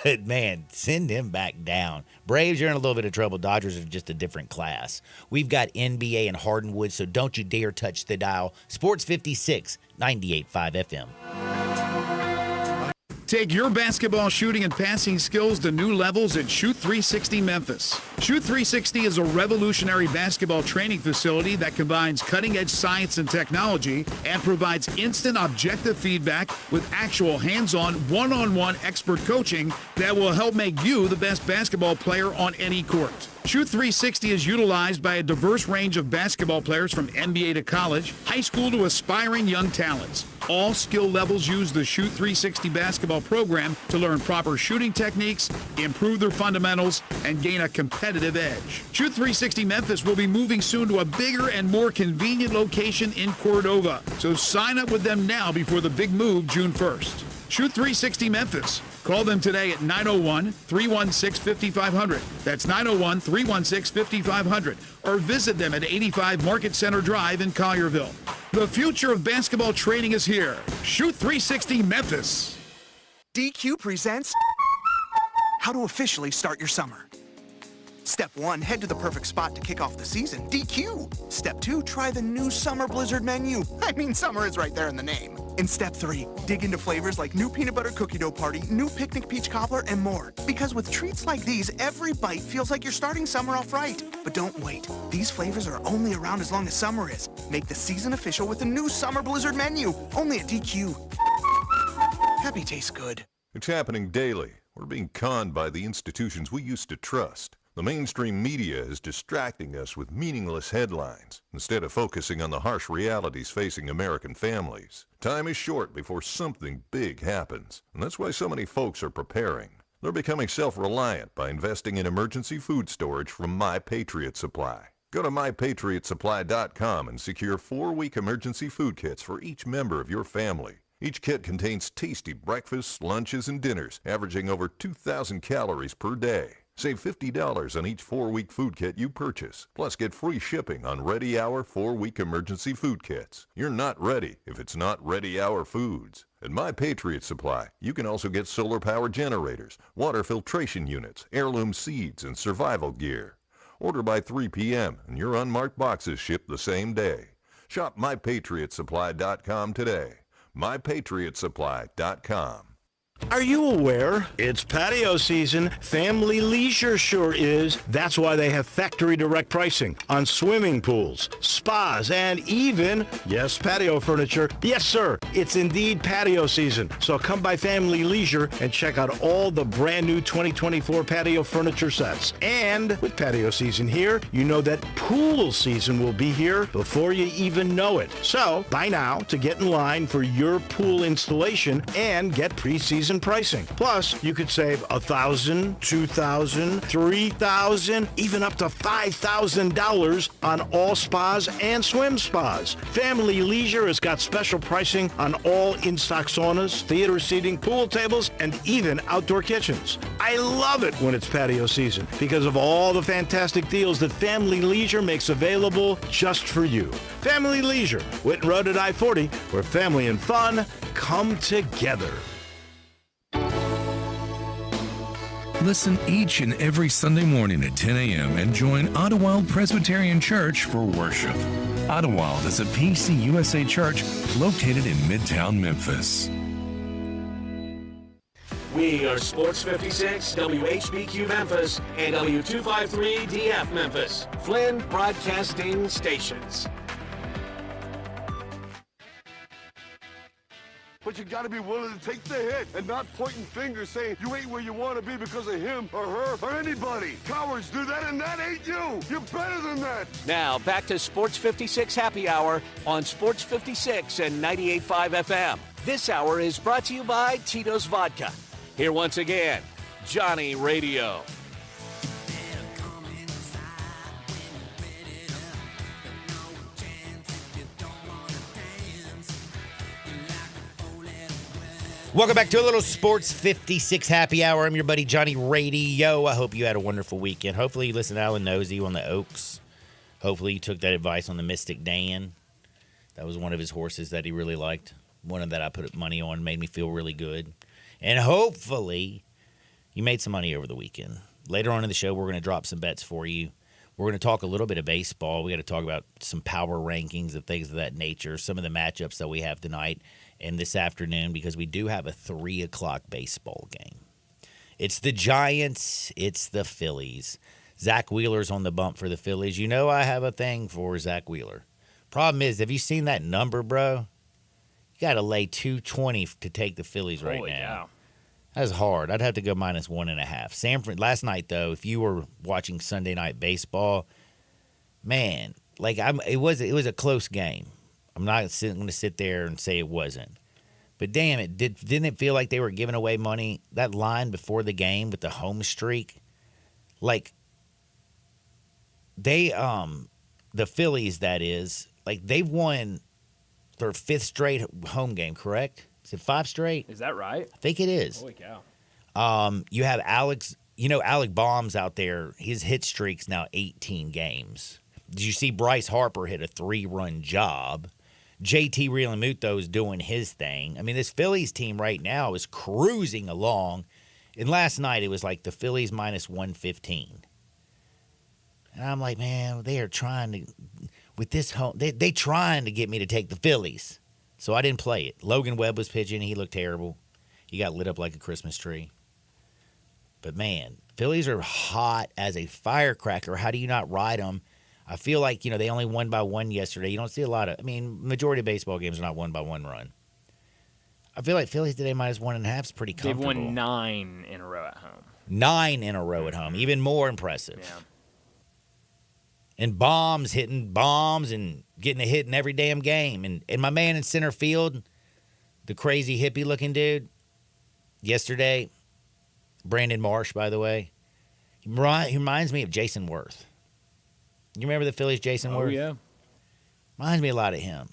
But, man, send him back down. Braves, you're in a little bit of trouble. Dodgers are just a different class. We've got NBA and Hardwood, so don't you dare touch the dial. Sports 56, 98.5 FM. Take your basketball shooting and passing skills to new levels at Shoot 360 Memphis. Shoot 360 is a revolutionary basketball training facility that combines cutting-edge science and technology and provides instant objective feedback with actual hands-on, one-on-one expert coaching that will help make you the best basketball player on any court. Shoot 360 is utilized by a diverse range of basketball players from NBA to college, high school to aspiring young talents. All skill levels use the Shoot 360 basketball program to learn proper shooting techniques, improve their fundamentals, and gain a competitive edge. Shoot 360 Memphis will be moving soon to a bigger and more convenient location in Cordova. So sign up with them now before the big move June 1st. Shoot 360 Memphis. Call them today at 901-316-5500. That's 901-316-5500. Or visit them at 85 Market Center Drive in Collierville. The future of basketball training is here. Shoot 360 Memphis. DQ presents how to officially start your summer. Step 1, head to the perfect spot to kick off the season, DQ. Step 2, try the new Summer Blizzard menu. I mean, summer is right there in the name. In Step 3, dig into flavors like new peanut butter cookie dough party, new picnic peach cobbler, and more. Because with treats like these, every bite feels like you're starting summer off right. But don't wait. These flavors are only around as long as summer is. Make the season official with the new Summer Blizzard menu, only at DQ. Happy tastes good. It's happening daily. We're being conned by the institutions we used to trust. The mainstream media is distracting us with meaningless headlines instead of focusing on the harsh realities facing American families. Time is short before something big happens, and that's why so many folks are preparing. They're becoming self-reliant by investing in emergency food storage from My Patriot Supply. Go to MyPatriotSupply.com and secure 4-week emergency food kits for each member of your family. Each kit contains tasty breakfasts, lunches, and dinners, averaging over 2,000 calories per day. Save $50 on each 4-week food kit you purchase. Plus, get free shipping on Ready Hour 4-week emergency food kits. You're not ready if it's not Ready Hour Foods. At My Patriot Supply, you can also get solar power generators, water filtration units, heirloom seeds, and survival gear. Order by 3 p.m. and your unmarked boxes ship the same day. Shop MyPatriotSupply.com today. MyPatriotSupply.com. Are you aware? It's patio season. Family Leisure sure is. That's why they have factory direct pricing on swimming pools, spas, and even, yes, patio furniture. Yes, sir, it's indeed patio season. So come by Family Leisure and check out all the brand new 2024 patio furniture sets. And with patio season here, you know that pool season will be here before you even know it. So buy now to get in line for your pool installation and get pre-season pricing. Plus, you could save $1,000, $2,000, $3,000, even up to $5,000 on all spas and swim spas. Family Leisure has got special pricing on all in-stock saunas, theater seating, pool tables, and even outdoor kitchens. I love it when it's patio season because of all the fantastic deals that Family Leisure makes available just for you. Family Leisure, Whitten Road at I-40, where family and fun come together. Listen each and every Sunday morning at 10 a.m. and join Ottawild Presbyterian Church for worship. Ottawild is a PCUSA church located in Midtown Memphis. We are Sports 56, WHBQ Memphis, and W253DF Memphis, Flynn Broadcasting Stations. But you gotta be willing to take the hit and not pointing fingers saying you ain't where you want to be because of him or her or anybody. Cowards do that and that ain't you. You're better than that. Now, back to Sports 56 Happy Hour on Sports 56 and 98.5 FM. This hour is brought to you by Tito's Vodka. Here once again, Johnny Radio. Welcome back to a little Sports 56 Happy Hour. I'm your buddy Johnny Radio. I hope you had a wonderful weekend. Hopefully you listened to Alan Nosey on the Oaks. Hopefully you took that advice on the Mystic Dan. That was one of his horses that he really liked. One of that I put money on, made me feel really good. And hopefully you made some money over the weekend. Later on in the show, we're going to drop some bets for you. We're going to talk a little bit of baseball. We got to talk about some power rankings and things of that nature, some of the matchups that we have tonight and this afternoon, because we do have a 3 o'clock baseball game. It's the Giants. It's the Phillies. Zach Wheeler's on the bump for the Phillies. You know I have a thing for Zach Wheeler. Problem is, have you seen that number, bro? You got to lay 220 to take the Phillies right Holy now. cow. That's hard. I'd have to go minus 1.5. Sanford last night, though, if you were watching Sunday Night Baseball, man, like it was a close game. I'm not going to sit there and say it wasn't. But damn it, didn't it feel like they were giving away money? That line before the game with the home streak, like they the Phillies, that is, like they've won their 5th straight home game, correct? Is it 5 straight? Is that right? I think it is. Holy cow. You have Alec Baum's out there. His hit streak's now 18 games. Did you see Bryce Harper hit a 3-run job? JT Realmuto is doing his thing. I mean, this Phillies team right now is cruising along. And last night it was like the Phillies minus 115. And I'm like, man, they are trying to, with this home, they trying to get me to take the Phillies. So I didn't play it. Logan Webb was pitching. He looked terrible. He got lit up like a Christmas tree. But, man, Phillies are hot as a firecracker. How do you not ride them? I feel like, they only won by 1 yesterday. You don't see a lot of, majority of baseball games are not won by 1 run. I feel like Phillies today minus 1.5 is pretty comfortable. They've won 9 in a row at home. 9 in a row at home. Even more impressive. Yeah. And bombs hitting bombs and getting a hit in every damn game. And my man in center field, the crazy hippie-looking dude, yesterday, Brandon Marsh, by the way, he reminds me of Jason Worth. You remember the Phillies, Jason Worth? Oh, yeah. Reminds me a lot of him.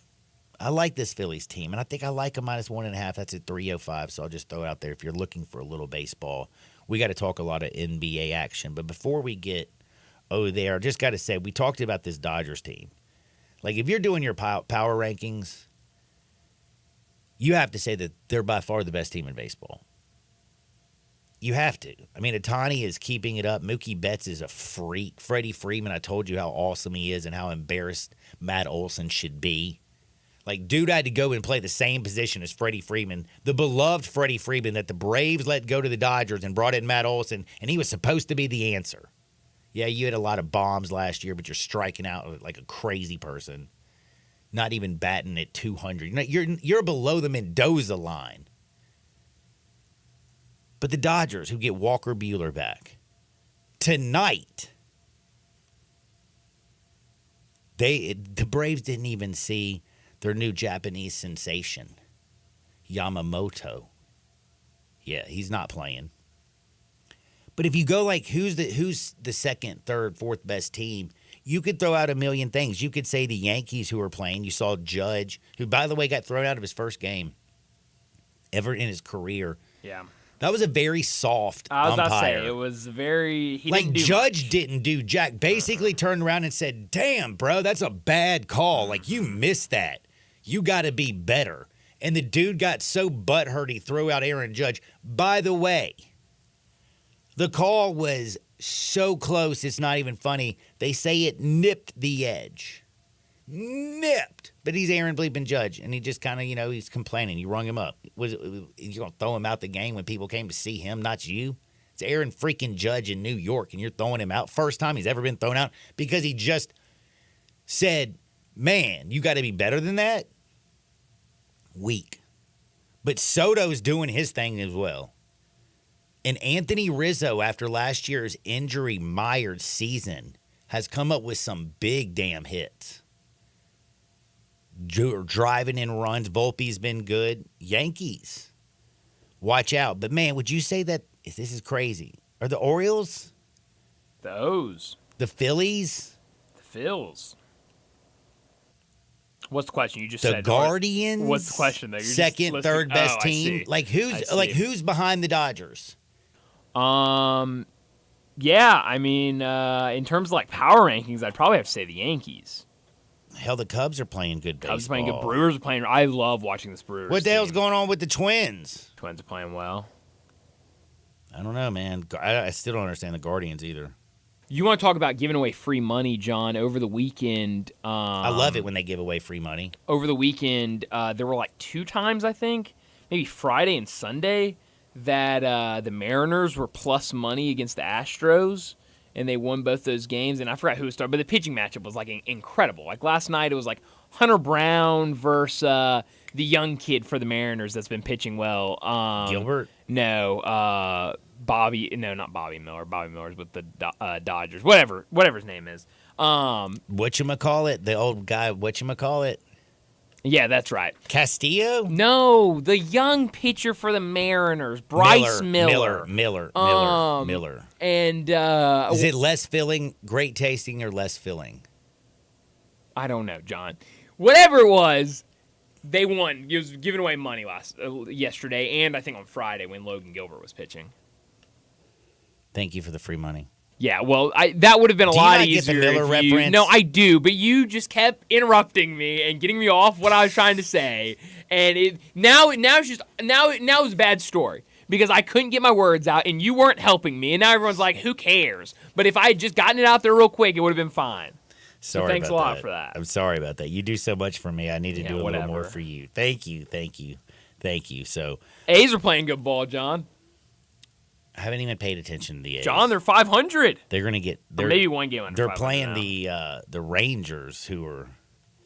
I like this Phillies team, and I think I like a minus 1.5. That's at 305, so I'll just throw it out there. If you're looking for a little baseball, we got to talk a lot of NBA action. But before we get there, just got to say, we talked about this Dodgers team. Like, if you're doing your power rankings, you have to say that they're by far the best team in baseball. You have to. I mean, Ohtani is keeping it up. Mookie Betts is a freak. Freddie Freeman, I told you how awesome he is and how embarrassed Matt Olson should be. Like, dude had to go and play the same position as Freddie Freeman, the beloved Freddie Freeman that the Braves let go to the Dodgers and brought in Matt Olson, and he was supposed to be the answer. Yeah, you had a lot of bombs last year, but you're striking out like a crazy person. Not even batting at 200. You're below the Mendoza line. But the Dodgers, who get Walker Buehler back tonight, the Braves didn't even see their new Japanese sensation, Yamamoto. Yeah, he's not playing. But if you go like who's the second, third, fourth best team, you could throw out a million things. You could say the Yankees who are playing. You saw Judge, who, by the way, got thrown out of his first game ever in his career. Yeah. That was a very soft I was umpire. about to say, it was very... Judge didn't do jack. Basically turned around and said, damn, bro, that's a bad call. Like, you missed that. You got to be better. And the dude got so butthurt he threw out Aaron Judge. By the way, the call was so close, it's not even funny. They say it nipped the edge. Nipped. But he's Aaron bleeping Judge, and he just kind of, he's complaining. You rung him up. You're going to throw him out the game when people came to see him, not you? It's Aaron freaking Judge in New York, and you're throwing him out. First time he's ever been thrown out because he just said, man, you got to be better than that? Weak. But Soto's doing his thing as well. And Anthony Rizzo, after last year's injury-mired season, has come up with some big damn hits. Driving in runs. Volpe's been good. Yankees, watch out. But, man, would you say that this is crazy? Are the Orioles? The O's. The Phillies? The Phils. What's the question? You just the said. Guardians? What's the question, though? You're second, third best team? I see. Who's behind the Dodgers? Yeah, I mean, in terms of like power rankings, I'd probably have to say the Yankees. Hell, the Cubs are playing good baseball. Cubs are playing good. Brewers are playing. I love watching this Brewers. What the hell's going on with the Twins? Twins are playing well. I don't know, man. I still don't understand the Guardians either. You want to talk about giving away free money, John? Over the weekend, I love it when they give away free money. Over the weekend, there were like 2 times, I think, maybe Friday and Sunday, that the Mariners were plus money against the Astros, and they won both those games. And I forgot who started, but the pitching matchup was like incredible. Like last night, it was like Hunter Brown versus the young kid for the Mariners that's been pitching well. Gilbert? No, Bobby. No, not Bobby Miller. Bobby Miller's with the Dodgers. Whatever his name is. Whatchamacallit? The old guy. Whatchamacallit? Yeah, that's right. Castillo? No, the young pitcher for the Mariners, Bryce Miller. Miller. And is it less filling, great tasting, or less filling? I don't know, John. Whatever it was, they won. It was giving away money yesterday, and I think on Friday when Logan Gilbert was pitching. Thank you for the free money. Yeah, well, that would have been a lot easier. Do you not get the Miller reference? No, I do, but you just kept interrupting me and getting me off what I was trying to say, and now it's a bad story because I couldn't get my words out and you weren't helping me, and now everyone's like, "Who cares?" But if I had just gotten it out there real quick, it would have been fine. Sorry, so thanks about a lot that. for that. I'm sorry about that. You do so much for me. I need to do a little more for you. Thank you. So A's are playing good ball, John. I haven't even paid attention to the A's. John, they're 500. They're going to get... maybe one game under They're 500 playing now. the Rangers, who are...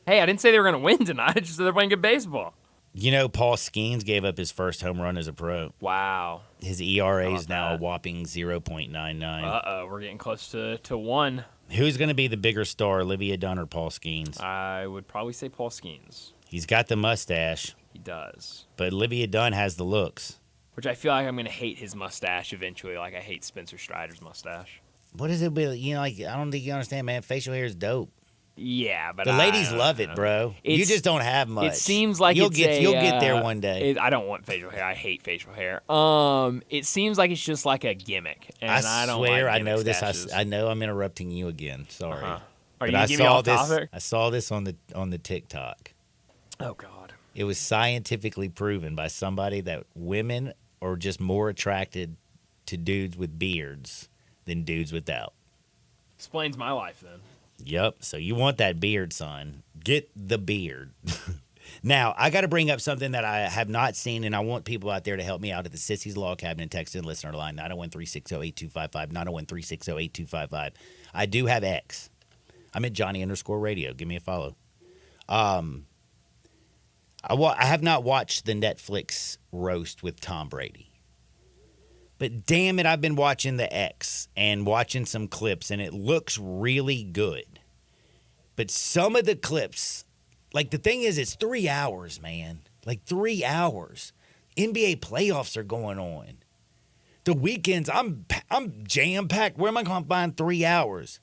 Hey, I didn't say they were going to win tonight. I just said they're playing good baseball. You know, Paul Skeens gave up his first home run as a pro. Wow. His ERA is now a whopping 0.99. Uh-oh, we're getting close to 1. Who's going to be the bigger star, Olivia Dunn or Paul Skeens? I would probably say Paul Skeens. He's got the mustache. He does. But Olivia Dunn has the looks. Which I feel like I'm going to hate his mustache eventually, like I hate Spencer Strider's mustache. What is it with, I don't think you understand, man. Facial hair is dope. Yeah, but the ladies love it, bro. You just don't have much. It seems like you'll get there one day. I don't want facial hair. I hate facial hair. It seems like it's just like a gimmick, and I don't swear like I know this. stashes. I know I'm interrupting you again. Sorry. Are you giving me off topic? I saw this on the TikTok. Oh God! It was scientifically proven by somebody that women are just more attracted to dudes with beards than dudes without. Explains my life then. Yep. So you want that beard, son. Get the beard. Now, I got to bring up something that I have not seen, and I want people out there to help me out at the Sissy's Law Cabinet text and listener line, 901-360-8255, 901-360-8255. I do have X. I'm at Johnny_radio. Give me a follow. I have not watched the Netflix roast with Tom Brady. But damn it, I've been watching the X and watching some clips, and it looks really good. But some of the clips, like the thing is, it's 3 hours, man. Like 3 hours. NBA playoffs are going on. The weekends, I'm jam-packed. Where am I going to find 3 hours?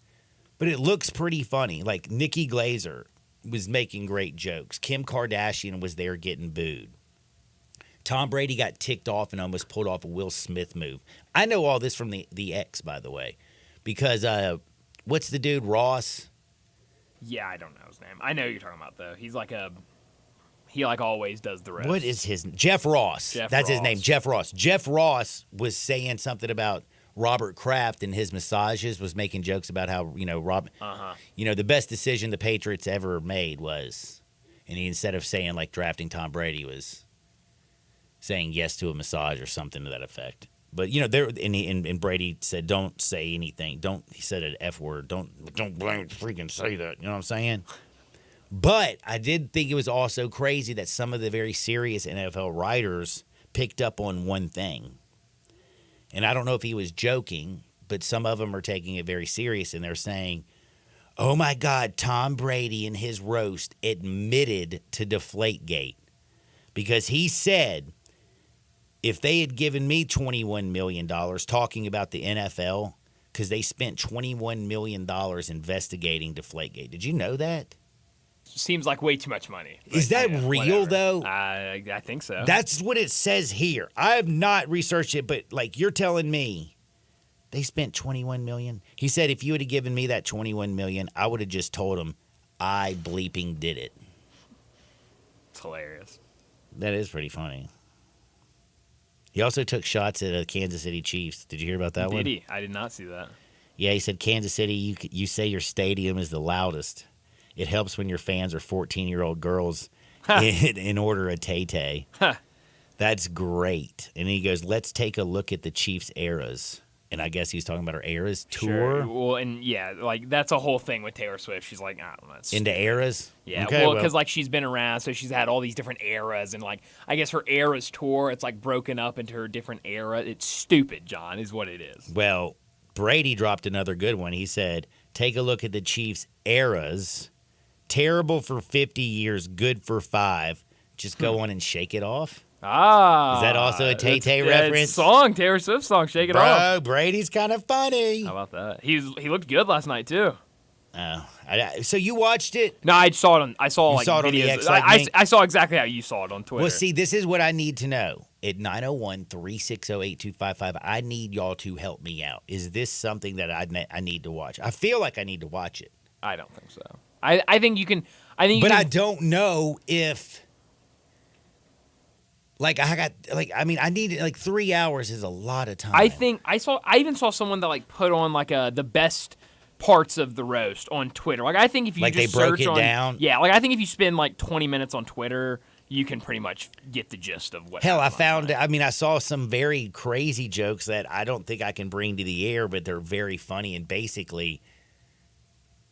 But it looks pretty funny. Like Nikki Glaser was making great jokes. Kim Kardashian was there getting booed. Tom Brady got ticked off and almost pulled off a Will Smith move. I know all this from the X, by the way, because what's the dude, Ross? Yeah, I don't know his name. I know who you're talking about, though. He's like he always does the rest. What is his name? Jeff Ross. That's his name, Jeff Ross. Jeff Ross was saying something about Robert Kraft and his massages, was making jokes about how, the best decision the Patriots ever made was, and he, instead of saying like drafting Tom Brady, was saying yes to a massage or something to that effect. But and Brady said, "Don't say anything. Don't." He said an F word. Don't freaking say that. You know what I'm saying? But I did think it was also crazy that some of the very serious NFL writers picked up on one thing, and I don't know if he was joking, but some of them are taking it very serious, and they're saying, "Oh my God, Tom Brady in his roast admitted to Deflategate because he said." If they had given me $21 million talking about the NFL, because they spent $21 million investigating Deflategate. Did you know that? Seems like way too much money. Is that real, though? I think so. That's what it says here. I have not researched it, but like you're telling me they spent $21 million. He said if you would have given me that $21 million, I would have just told him I bleeping did it. It's hilarious. That is pretty funny. He also took shots at the Kansas City Chiefs. Did you hear about that one? Did he? I did not see that. Yeah, he said, Kansas City, you say your stadium is the loudest. It helps when your fans are 14-year-old girls in order of Tay-Tay. That's great. And he goes, let's take a look at the Chiefs' eras. And I guess he's talking about her Eras tour. Sure. Well, and yeah, like that's a whole thing with Taylor Swift. She's like, I don't know. Into eras? Yeah, okay, well, because like she's been around, so she's had all these different eras, and like I guess her Eras tour, it's like broken up into her different era. It's stupid, John, is what it is. Well, Brady dropped another good one. He said, take a look at the Chiefs' eras. Terrible for 50 years, good for 5. Just go on and shake it off. Is that also a Tay-Tay reference? Song, Taylor Swift song, Shake It Off. Brady's kind of funny. How about that? He looked good last night too. Oh, so you watched it? No, I saw it. I saw it on the X. I saw exactly how you saw it on Twitter. Well, see, this is what I need to know. At 901-360-8255, I need y'all to help me out. Is this something that I need to watch? I feel like I need to watch it. I don't think so. I think you can. I don't know if. I need 3 hours is a lot of time. I even saw someone that like put on like the best parts of the roast on Twitter. Like I think if you just they broke search it down. Yeah, like I think if you spend like 20 minutes on Twitter, you can pretty much get the gist of what. Hell, I saw some very crazy jokes that I don't think I can bring to the air, but they're very funny, and basically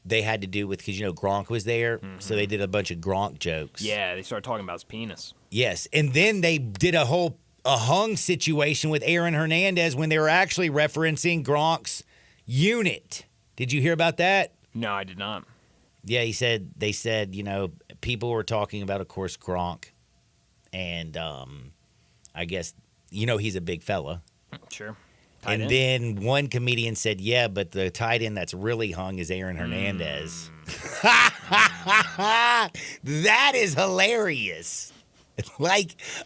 they had to do with, because Gronk was there, so they did a bunch of Gronk jokes. Yeah, they started talking about his penis. Yes, and then they did a hung situation with Aaron Hernandez when they were actually referencing Gronk's unit. Did you hear about that? No, I did not. Yeah, they said, people were talking about, of course, Gronk, and I guess, he's a big fella. Sure. And then one comedian said, yeah, but the tight end that's really hung is Aaron Hernandez. That is hilarious.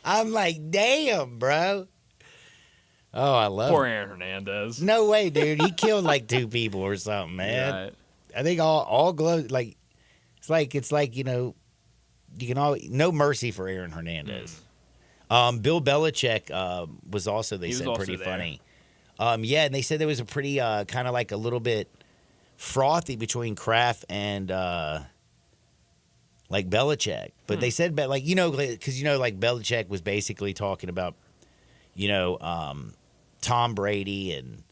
I'm like, damn, bro. Oh, I love Poor Aaron Hernandez. No way, dude. He killed like 2 people or something, man. Right. I think all glow, it's like, you can no mercy for Aaron Hernandez. Bill Belichick was also, they said, pretty funny. Yeah, and they said there was a pretty kind of like a little bit frothy between Kraft and like Belichick. But they said, like, because, like Belichick was basically talking about, Tom Brady and,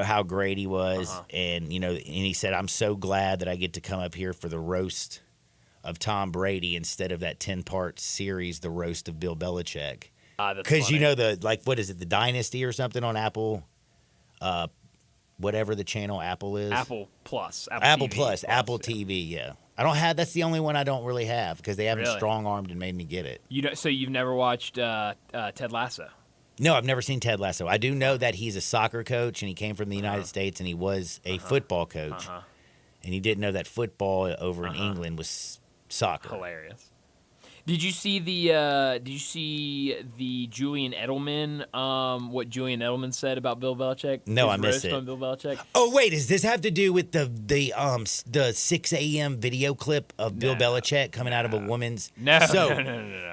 how great he was. And, and he said, I'm so glad that I get to come up here for the roast of Tom Brady instead of that 10-part series, the roast of Bill Belichick. Because, what is it, the Dynasty or something on Apple, whatever the channel Apple is. Apple Plus. Apple TV, yeah. I don't have, that's the only one I don't really have because they haven't strong-armed and made me get it. So you've never watched Ted Lasso? No, I've never seen Ted Lasso. I do know that he's a soccer coach and he came from the United States and he was a football coach. And he didn't know that football over in England was soccer. Hilarious. Did you see the Julian Edelman? What Julian Edelman said about Bill Belichick? No, His I missed roast it. on Bill Belichick. Oh wait, does this have to do with the 6 a.m. video clip of Bill Belichick coming out of a woman's? No.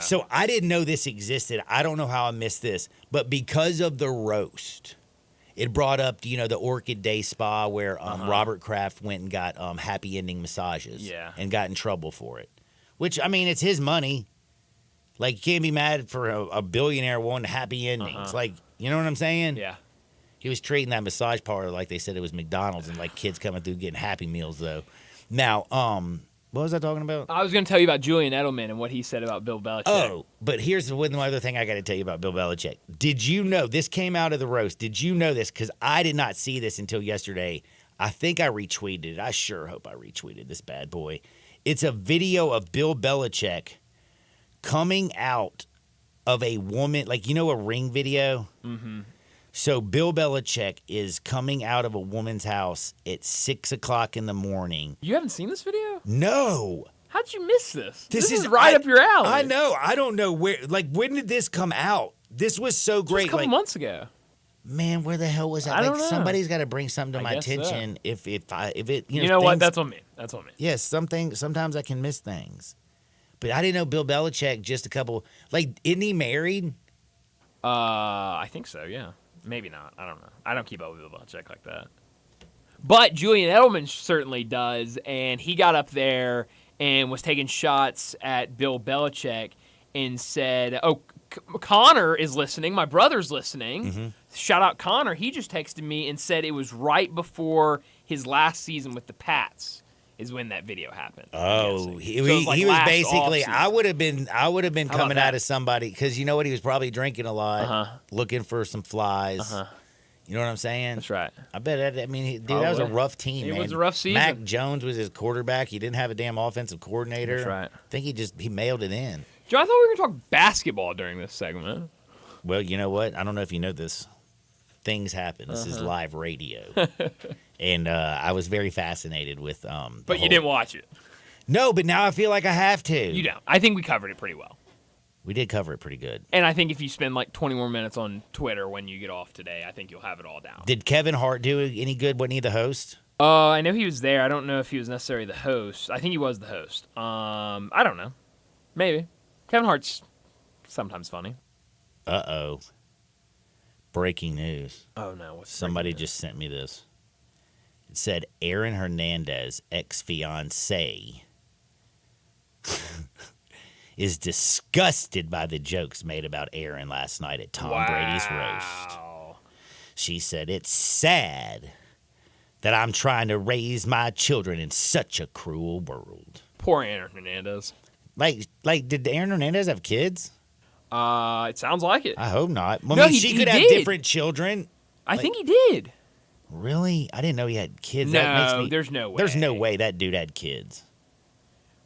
So I didn't know this existed. I don't know how I missed this, but because of the roast, it brought up the Orchid Day Spa where Robert Kraft went and got happy ending massages, and got in trouble for it. Which, I mean, it's his money. Like, you can't be mad for a billionaire wanting happy endings. Like, you know what I'm saying? Yeah. He was treating that massage parlor like they said it was McDonald's and, like, kids coming through getting Happy Meals, though. Now, what was I talking about? I was going to tell you about Julian Edelman and what he said about Bill Belichick. Oh, but here's one other thing I got to tell you about Bill Belichick. Did you know, this came out of the roast, did you know this? Because I did not see this until yesterday. I think I retweeted it. I sure hope I retweeted this bad boy. It's a video of Bill Belichick coming out of a woman, like, a Ring video? Mm-hmm. So Bill Belichick is coming out of a woman's house at 6 o'clock in the morning. You haven't seen this video? No. How'd you miss this? This is right up your alley. I know. I don't know where, like, when did this come out? This was so great. Just a couple months ago. Man, where the hell was that? I don't know. Somebody's got to bring something to my attention. So. If it, you know what? That's on me. That's on me. Yes, sometimes I can miss things. But I didn't know Bill Belichick just a couple, like, isn't he married? I think so, yeah. Maybe not. I don't know. I don't keep up with Bill Belichick like that. But Julian Edelman certainly does, and he got up there and was taking shots at Bill Belichick and said, Connor is listening. My brother's listening. Mm-hmm. Shout out Connor. He just texted me and said it was right before his last season with the Pats is when that video happened. Oh, he was basically. I would have been coming out of somebody because you know what, he was probably drinking a lot, looking for some flies. You know what I'm saying? That's right. I bet. That was a rough team. It man. was a rough season. Mac Jones was his quarterback. He didn't have a damn offensive coordinator. That's right. I think he mailed it in. Joe, I thought we were going to talk basketball during this segment. Well, you know what? I don't know if you know this. Things happen. This is live radio. And I was very fascinated with But you didn't watch it. No, but now I feel like I have to. You don't. I think we covered it pretty well. We did cover it pretty good. And I think if you spend like 20 more minutes on Twitter when you get off today, I think you'll have it all down. Did Kevin Hart do any good? Wasn't he the host? I know he was there. I don't know if he was necessarily the host. I think he was the host. I don't know. Maybe. Kevin Hart's sometimes funny. Uh-oh. Breaking news. Oh, no. Somebody just sent me this. It said Aaron Hernandez, ex-fiancé, is disgusted by the jokes made about Aaron last night at Tom Brady's roast. She said, it's sad that I'm trying to raise my children in such a cruel world. Poor Aaron Hernandez. Like, did Aaron Hernandez have kids? It sounds like it. I hope not. Well, No, I mean, he she could did. have different children. I think he did. Really? I didn't know he had kids. No, there's no way. There's no way that dude had kids.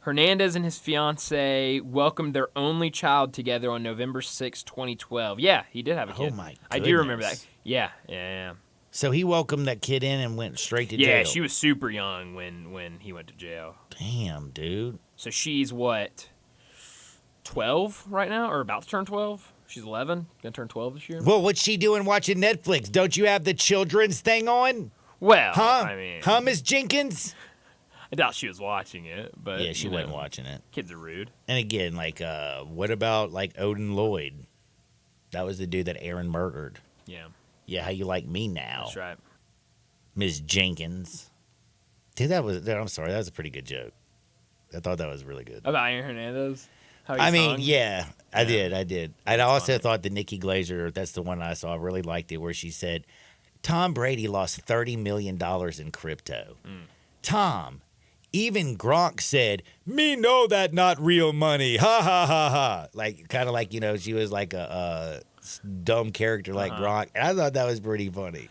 Hernandez and his fiancée welcomed their only child together on November 6, 2012. Yeah, he did have a kid. Oh, my I do remember goodness. that. Yeah. So he welcomed that kid in and went straight to jail. Yeah, she was super young when he went to jail. Damn, dude. So she's what, 12 right now, or about to turn 12? She's 11, gonna turn 12 this year. Well, what's she doing watching Netflix? Don't you have the children's thing on? Well, huh? I mean, huh, Miss Jenkins? I doubt she was watching it, but yeah, she wasn't watching it. Kids are rude. And again, like, what about like Odin Lloyd? That was the dude that Aaron murdered. Yeah. Yeah, how you like me now? That's right. Ms. Jenkins. Dude, I'm sorry, that was a pretty good joke. I thought that was really good. About Aaron Hernandez? I did. I also thought the Nikki Glaser, that's the one I saw, I really liked it, where she said, Tom Brady lost $30 million in crypto. Tom, even Gronk said, me know that not real money. Ha, ha, ha, ha. Like, kind of like, she was like a dumb character like Gronk. And I thought that was pretty funny.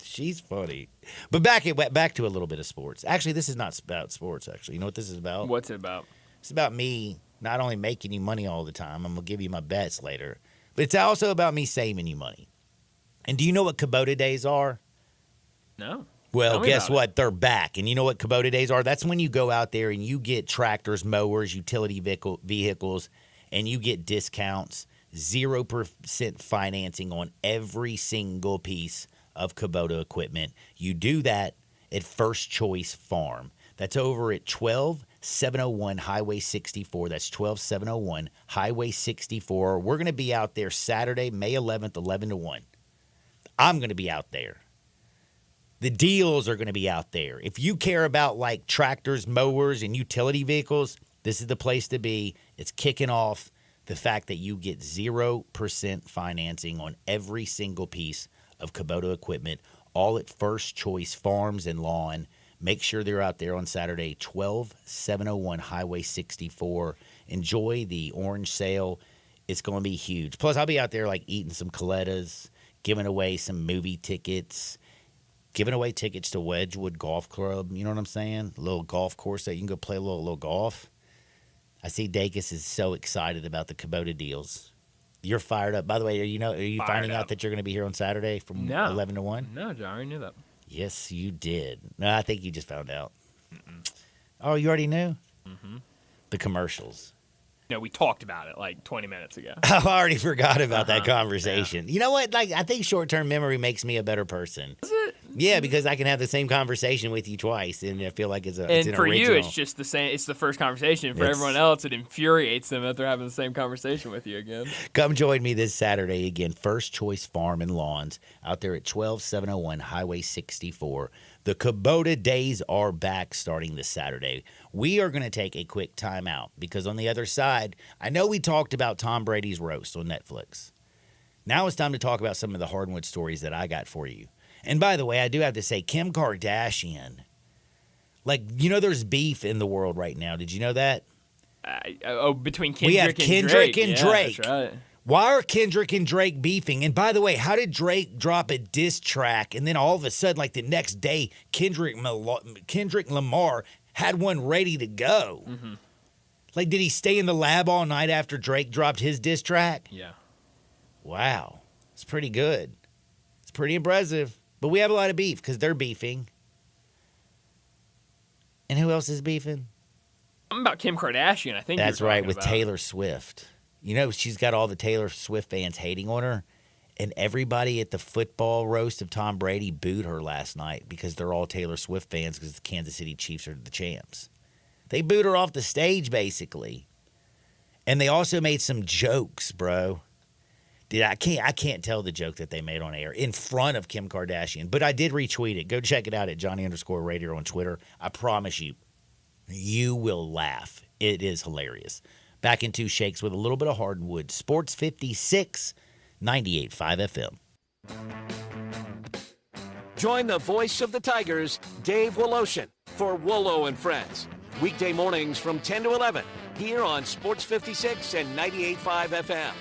She's funny. But back to a little bit of sports. Actually, this is not about sports, actually. You know what this is about? What's it about? It's about me not only making you money all the time, I'm going to give you my bets later, but it's also about me saving you money. And do you know what Kubota days are? No. Well, guess what? They're back. And you know what Kubota days are? That's when you go out there and you get tractors, mowers, utility vehicles, and you get discounts, 0% financing on every single piece of Kubota equipment. You do that at First Choice Farm. That's over at 12701 Highway 64. That's 12701 Highway 64. We're going to be out there Saturday, May 11th, 11 to 1. I'm going to be out there. The deals are going to be out there. If you care about like tractors, mowers, and utility vehicles, this is the place to be. It's kicking off the fact that you get 0% financing on every single piece of Kubota equipment, all at First Choice Farms and Lawn. Make sure they're out there on Saturday, 12701 Highway 64. Enjoy the orange sale. It's going to be huge. Plus, I'll be out there like eating some Colettas, giving away some movie tickets, giving away tickets to Wedgwood Golf Club. You know what I'm saying? A little golf course that you can go play a little golf. I see Dacus is so excited about the Kubota deals. You're fired up. By the way, are you finding out that you're going to be here on Saturday from 11 to 1? No, John, I already knew that. Yes, you did. No, I think you just found out. Oh, you already knew? Mm-hmm. The commercials. No, we talked about it like 20 minutes ago. I already forgot about that conversation. Yeah. You know what? Like, I think short-term memory makes me a better person. Is it? Yeah, because I can have the same conversation with you twice, and I feel like it's an original. And for you, it's just the same. It's the first conversation. For everyone else, it infuriates them that they're having the same conversation with you again. Come join me this Saturday again. First Choice Farm and Lawns out there at 12701 Highway 64. The Kubota days are back starting this Saturday. We are going to take a quick time out because on the other side, I know we talked about Tom Brady's roast on Netflix. Now it's time to talk about some of the hardwood stories that I got for you. And by the way, I do have to say, Kim Kardashian, there's beef in the world right now. Did you know that? Between Kendrick and Drake. We have Kendrick and Drake. That's right. Why are Kendrick and Drake beefing? And by the way, how did Drake drop a diss track and then all of a sudden, like the next day, Kendrick Lamar had one ready to go? Mm-hmm. Like, did he stay in the lab all night after Drake dropped his diss track? Yeah. Wow. It's pretty good. It's pretty impressive. But we have a lot of beef because they're beefing. And who else is beefing? I'm about Kim Kardashian, I think. That's right, with Taylor Swift. You know, she's got all the Taylor Swift fans hating on her. And everybody at the football roast of Tom Brady booed her last night because they're all Taylor Swift fans because the Kansas City Chiefs are the champs. They booed her off the stage, basically. And they also made some jokes, bro. Dude, I can't tell the joke that they made on air in front of Kim Kardashian, but I did retweet it. Go check it out at Johnny_Radio on Twitter. I promise you, you will laugh. It is hilarious. Back into Shakes with a little bit of hardwood. Sports 56, 98.5 FM. Join the voice of the Tigers, Dave Woloshin, for Wolo and Friends. Weekday mornings from 10 to 11 here on Sports 56 and 98.5 FM.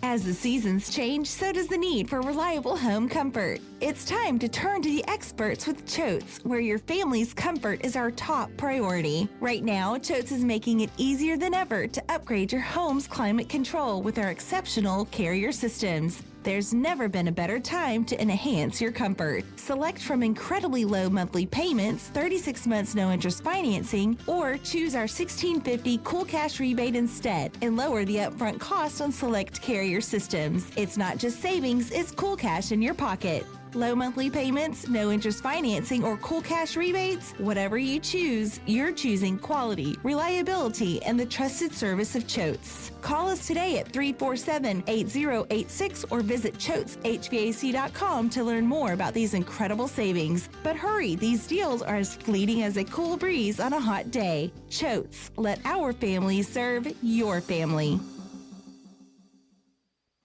As the seasons change, so does the need for reliable home comfort. It's time to turn to the experts with Choates, where your family's comfort is our top priority. Right now, Choates is making it easier than ever to upgrade your home's climate control with our exceptional Carrier systems. There's never been a better time to enhance your comfort. Select from incredibly low monthly payments, 36 months no interest financing, or choose our $1,650 Cool Cash rebate instead and lower the upfront cost on select Carrier systems. It's not just savings, it's Cool Cash in your pocket. Low monthly payments, no interest financing, or cool cash rebates? Whatever you choose, you're choosing quality, reliability, and the trusted service of Choates. Call us today at 347-8086 or visit ChoatesHVAC.com to learn more about these incredible savings. But hurry, these deals are as fleeting as a cool breeze on a hot day. Choates, let our family serve your family.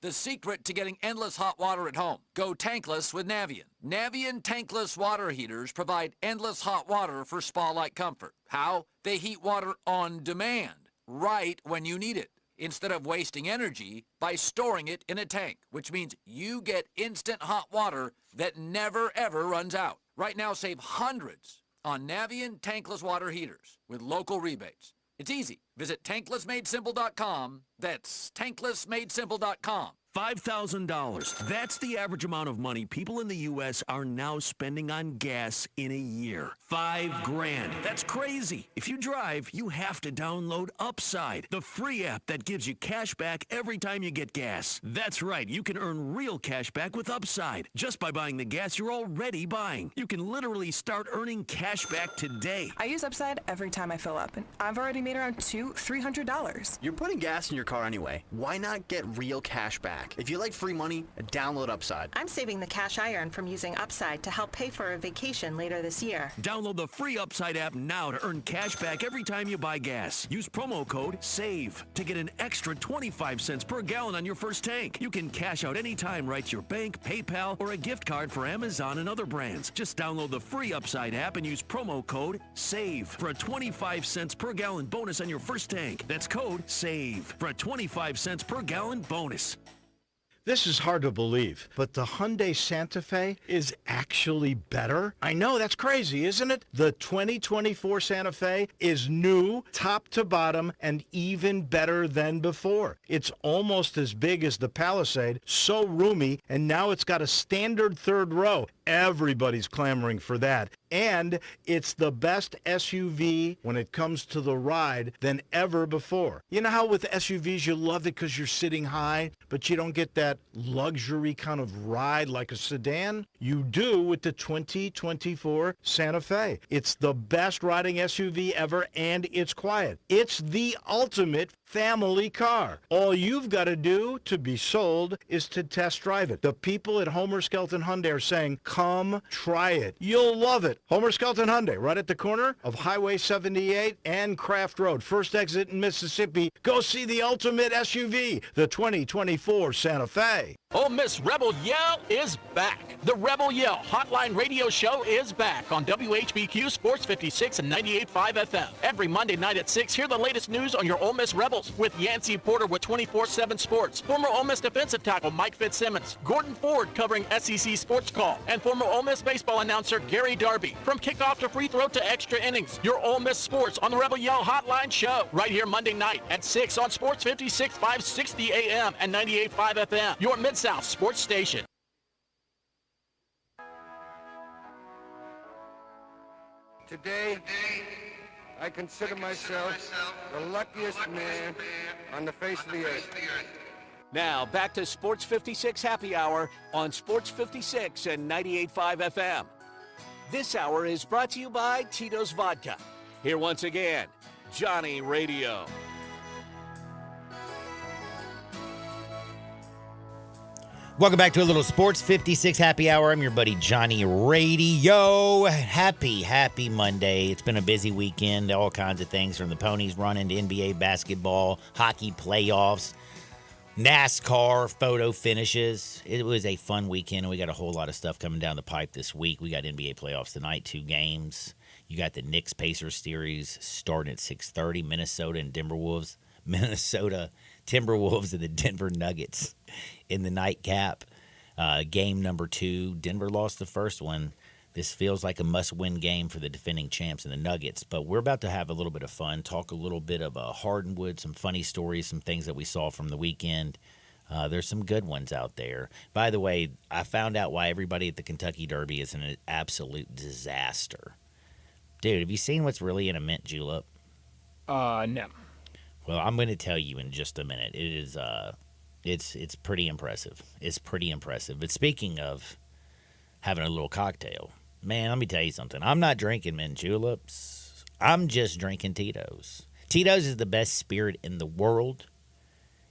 The secret to getting endless hot water at home. Go tankless with Navien. Navien tankless water heaters provide endless hot water for spa-like comfort. How? They heat water on demand, right when you need it, instead of wasting energy by storing it in a tank, which means you get instant hot water that never ever runs out. Right now, save hundreds on Navien tankless water heaters with local rebates. It's easy. Visit tanklessmadesimple.com. That's tanklessmadesimple.com. $5,000. That's the average amount of money people in the U.S. are now spending on gas in a year. $5,000. That's crazy. If you drive, you have to download Upside, the free app that gives you cash back every time you get gas. That's right. You can earn real cash back with Upside just by buying the gas you're already buying. You can literally start earning cash back today. I use Upside every time I fill up, and I've already made around $300. You're putting gas in your car anyway. Why not get real cash back? If you like free money, download Upside. I'm saving the cash I earn from using Upside to help pay for a vacation later this year. Download the free Upside app now to earn cash back every time you buy gas. Use promo code SAVE to get an extra 25 cents per gallon on your first tank. You can cash out anytime right to your bank, PayPal, or a gift card for Amazon and other brands. Just download the free Upside app and use promo code SAVE for a 25 cents per gallon bonus on your first tank. That's code SAVE for a 25 cents per gallon bonus. This is hard to believe, but the Hyundai Santa Fe is actually better. I know, that's crazy, isn't it? The 2024 Santa Fe is new, top to bottom, and even better than before. It's almost as big as the Palisade, so roomy, and now it's got a standard third row. Everybody's clamoring for that. And it's the best SUV when it comes to the ride than ever before. You know how with SUVs you love it because you're sitting high, but you don't get that luxury kind of ride like a sedan? You do with the 2024 Santa Fe. It's the best riding SUV ever, and it's quiet. It's the ultimate family car. All you've got to do to be sold is to test drive it. The people at Homer Skelton Hyundai are saying, come try it. You'll love it. Homer Skelton Hyundai, right at the corner of Highway 78 and Craft Road. First exit in Mississippi. Go see the ultimate SUV, the 2024 Santa Fe. Ole Miss Rebel Yell is back. The Rebel Yell Hotline Radio Show is back on WHBQ Sports 56 and 98.5 FM. Every Monday night at 6, hear the latest news on your Ole Miss Rebels with Yancey Porter with 24/7 Sports, former Ole Miss defensive tackle Mike Fitzsimmons, Gordon Ford covering SEC Sports Call, and former Ole Miss baseball announcer Gary Darby. From kickoff to free throw to extra innings, your Ole Miss sports on the Rebel Yell Hotline Show right here Monday night at 6 on Sports 56, 560 AM and 98.5 FM. Your Mid-South Sports Station. Today, I consider myself the luckiest man on the face of the earth. Now, back to Sports 56 Happy Hour on Sports 56 and 98.5 FM. This hour is brought to you by Tito's Vodka. Here once again, Johnny Radio. Welcome back to a little Sports 56 Happy Hour. I'm your buddy Johnny Radio. Happy Monday. It's been a busy weekend. All kinds of things from the Ponies running to NBA basketball, hockey playoffs, NASCAR photo finishes. It was a fun weekend, and we got a whole lot of stuff coming down the pipe this week. We got NBA playoffs tonight, 2 games. You got the Knicks-Pacers series starting at 6:30, Minnesota and Timberwolves. Minnesota Timberwolves and the Denver Nuggets in the nightcap. Game number 2. Denver lost the first one. This feels like a must-win game for the defending champs and the Nuggets. But we're about to have a little bit of fun, talk a little bit of Hardenwood, some funny stories, some things that we saw from the weekend. There's some good ones out there. By the way, I found out why everybody at the Kentucky Derby is an absolute disaster. Dude, have you seen what's really in a mint julep? No. Well, I'm going to tell you in just a minute. It is, it's pretty impressive. It's pretty impressive. But speaking of having a little cocktail. Man, let me tell you something. I'm not drinking mint juleps. I'm just drinking Tito's. Tito's is the best spirit in the world.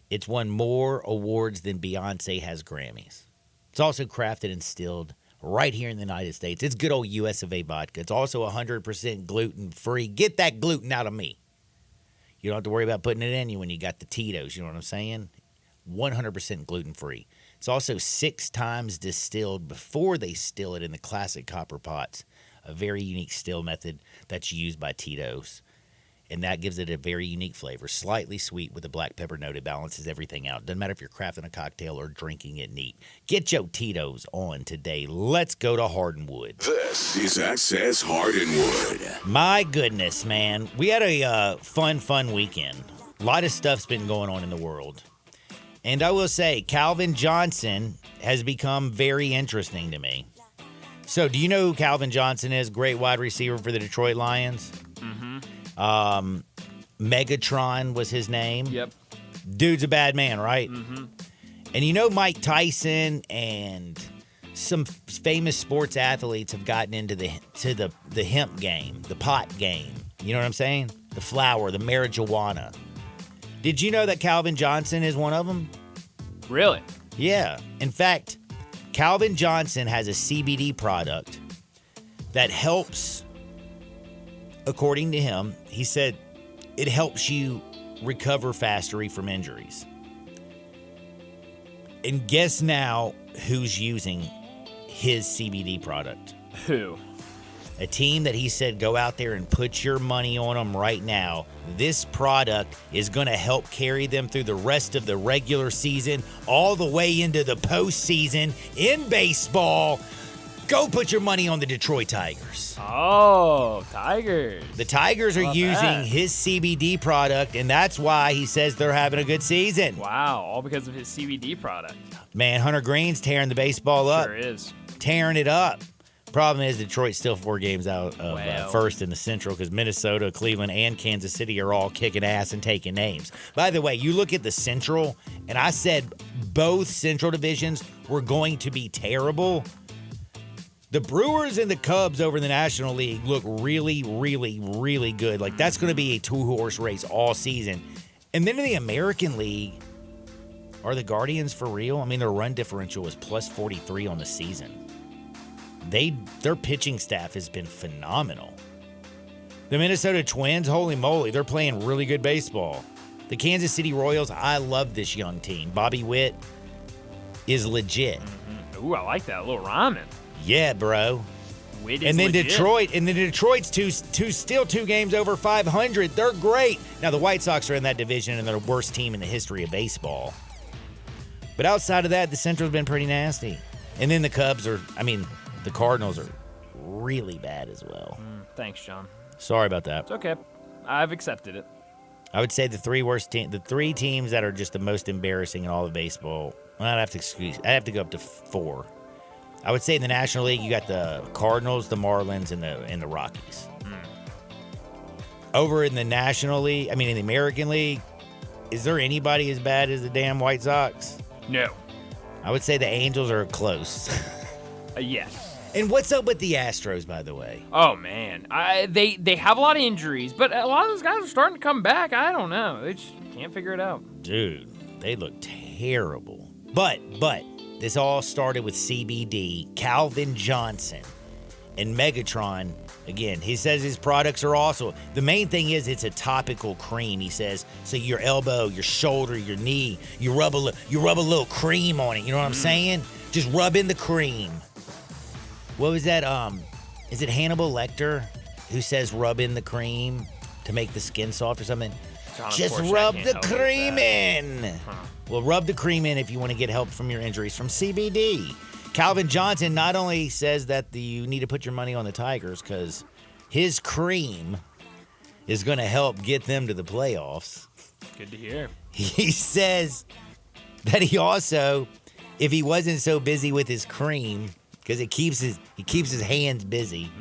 It's won more awards than Beyonce has Grammys. It's also crafted and distilled right here in the United States. It's good old US of A vodka. It's also 100% gluten-free. Get that gluten out of me. You don't have to worry about putting it in you when you got the Tito's. You know what I'm saying? 100% gluten-free. It's also 6 times distilled before they still it in the classic copper pots. A very unique still method that's used by Tito's. And that gives it a very unique flavor. Slightly sweet with a black pepper note. It balances everything out. Doesn't matter if you're crafting a cocktail or drinking it neat. Get your Tito's on today. Let's go to Hardinwood. This is Access Hardinwood. My goodness, man. We had a fun weekend. A lot of stuff's been going on in the world. And I will say, Calvin Johnson has become very interesting to me. So, do you know who Calvin Johnson is? Great wide receiver for the Detroit Lions. Megatron was his name. Yep. Dude's a bad man, right? And you know Mike Tyson and some famous sports athletes have gotten into the hemp game, the pot game. You know what I'm saying? The flower, the marijuana. Did you know that Calvin Johnson is one of them? Really? Yeah. In fact, Calvin Johnson has a CBD product that helps, according to him, he said it helps you recover faster from injuries. And guess now who's using his CBD product? Who? A team that he said go out there and put your money on them right now. This product is going to help carry them through the rest of the regular season, all the way into the postseason in baseball. Go put your money on the Detroit Tigers. Oh, Tigers. The Tigers are using his CBD product, and that's why he says they're having a good season. Wow, all because of his CBD product. Man, Hunter Green's tearing the baseball up. Sure is. Tearing it up. Problem is, Detroit's still 4 games out of first in the Central because Minnesota, Cleveland, and Kansas City are all kicking ass and taking names. By the way, you look at the Central, and I said both Central divisions were going to be terrible. The Brewers and the Cubs over in the National League look really, really, really good. Like, that's going to be a 2-horse race all season. And then in the American League, are the Guardians for real? I mean, their run differential is plus 43 on the season. Their pitching staff has been phenomenal. The Minnesota Twins, holy moly, they're playing really good baseball. The Kansas City Royals, I love this young team. Bobby Witt is legit. Ooh, I like that. A little rhyming. Yeah, bro. Witt is and then legit. Detroit's still 2 games over 500. They're great. Now the White Sox are in that division and they're the worst team in the history of baseball. But outside of that, the Central's been pretty nasty. And then the the Cardinals are really bad as well. Thanks, John. Sorry about that. It's okay. I've accepted it. I would say the 3 teams that are just the most embarrassing in all of baseball. Well, I'd have to go up to 4. I would say in the National League, you got the Cardinals, the Marlins, and the Rockies. Over in the National League, in the American League, is there anybody as bad as the damn White Sox? No. I would say the Angels are close. Yes. And what's up with the Astros, by the way? Oh, man. They have a lot of injuries, but a lot of those guys are starting to come back. I don't know. They just can't figure it out. Dude, they look terrible. But this all started with CBD, Calvin Johnson, and Megatron. Again, he says his products are also, the main thing is it's a topical cream, he says. So your elbow, your shoulder, your knee, you rub a little cream on it. You know what I'm saying? Just rub in the cream. What was that? Is it Hannibal Lecter who says rub in the cream to make the skin soft or something? John, just rub the cream in. Well, rub the cream in if you want to get help from your injuries from CBD. Calvin Johnson not only says that you need to put your money on the Tigers because his cream is going to help get them to the playoffs. Good to hear. He says that he also, if he wasn't so busy with his cream, because he keeps his hands busy.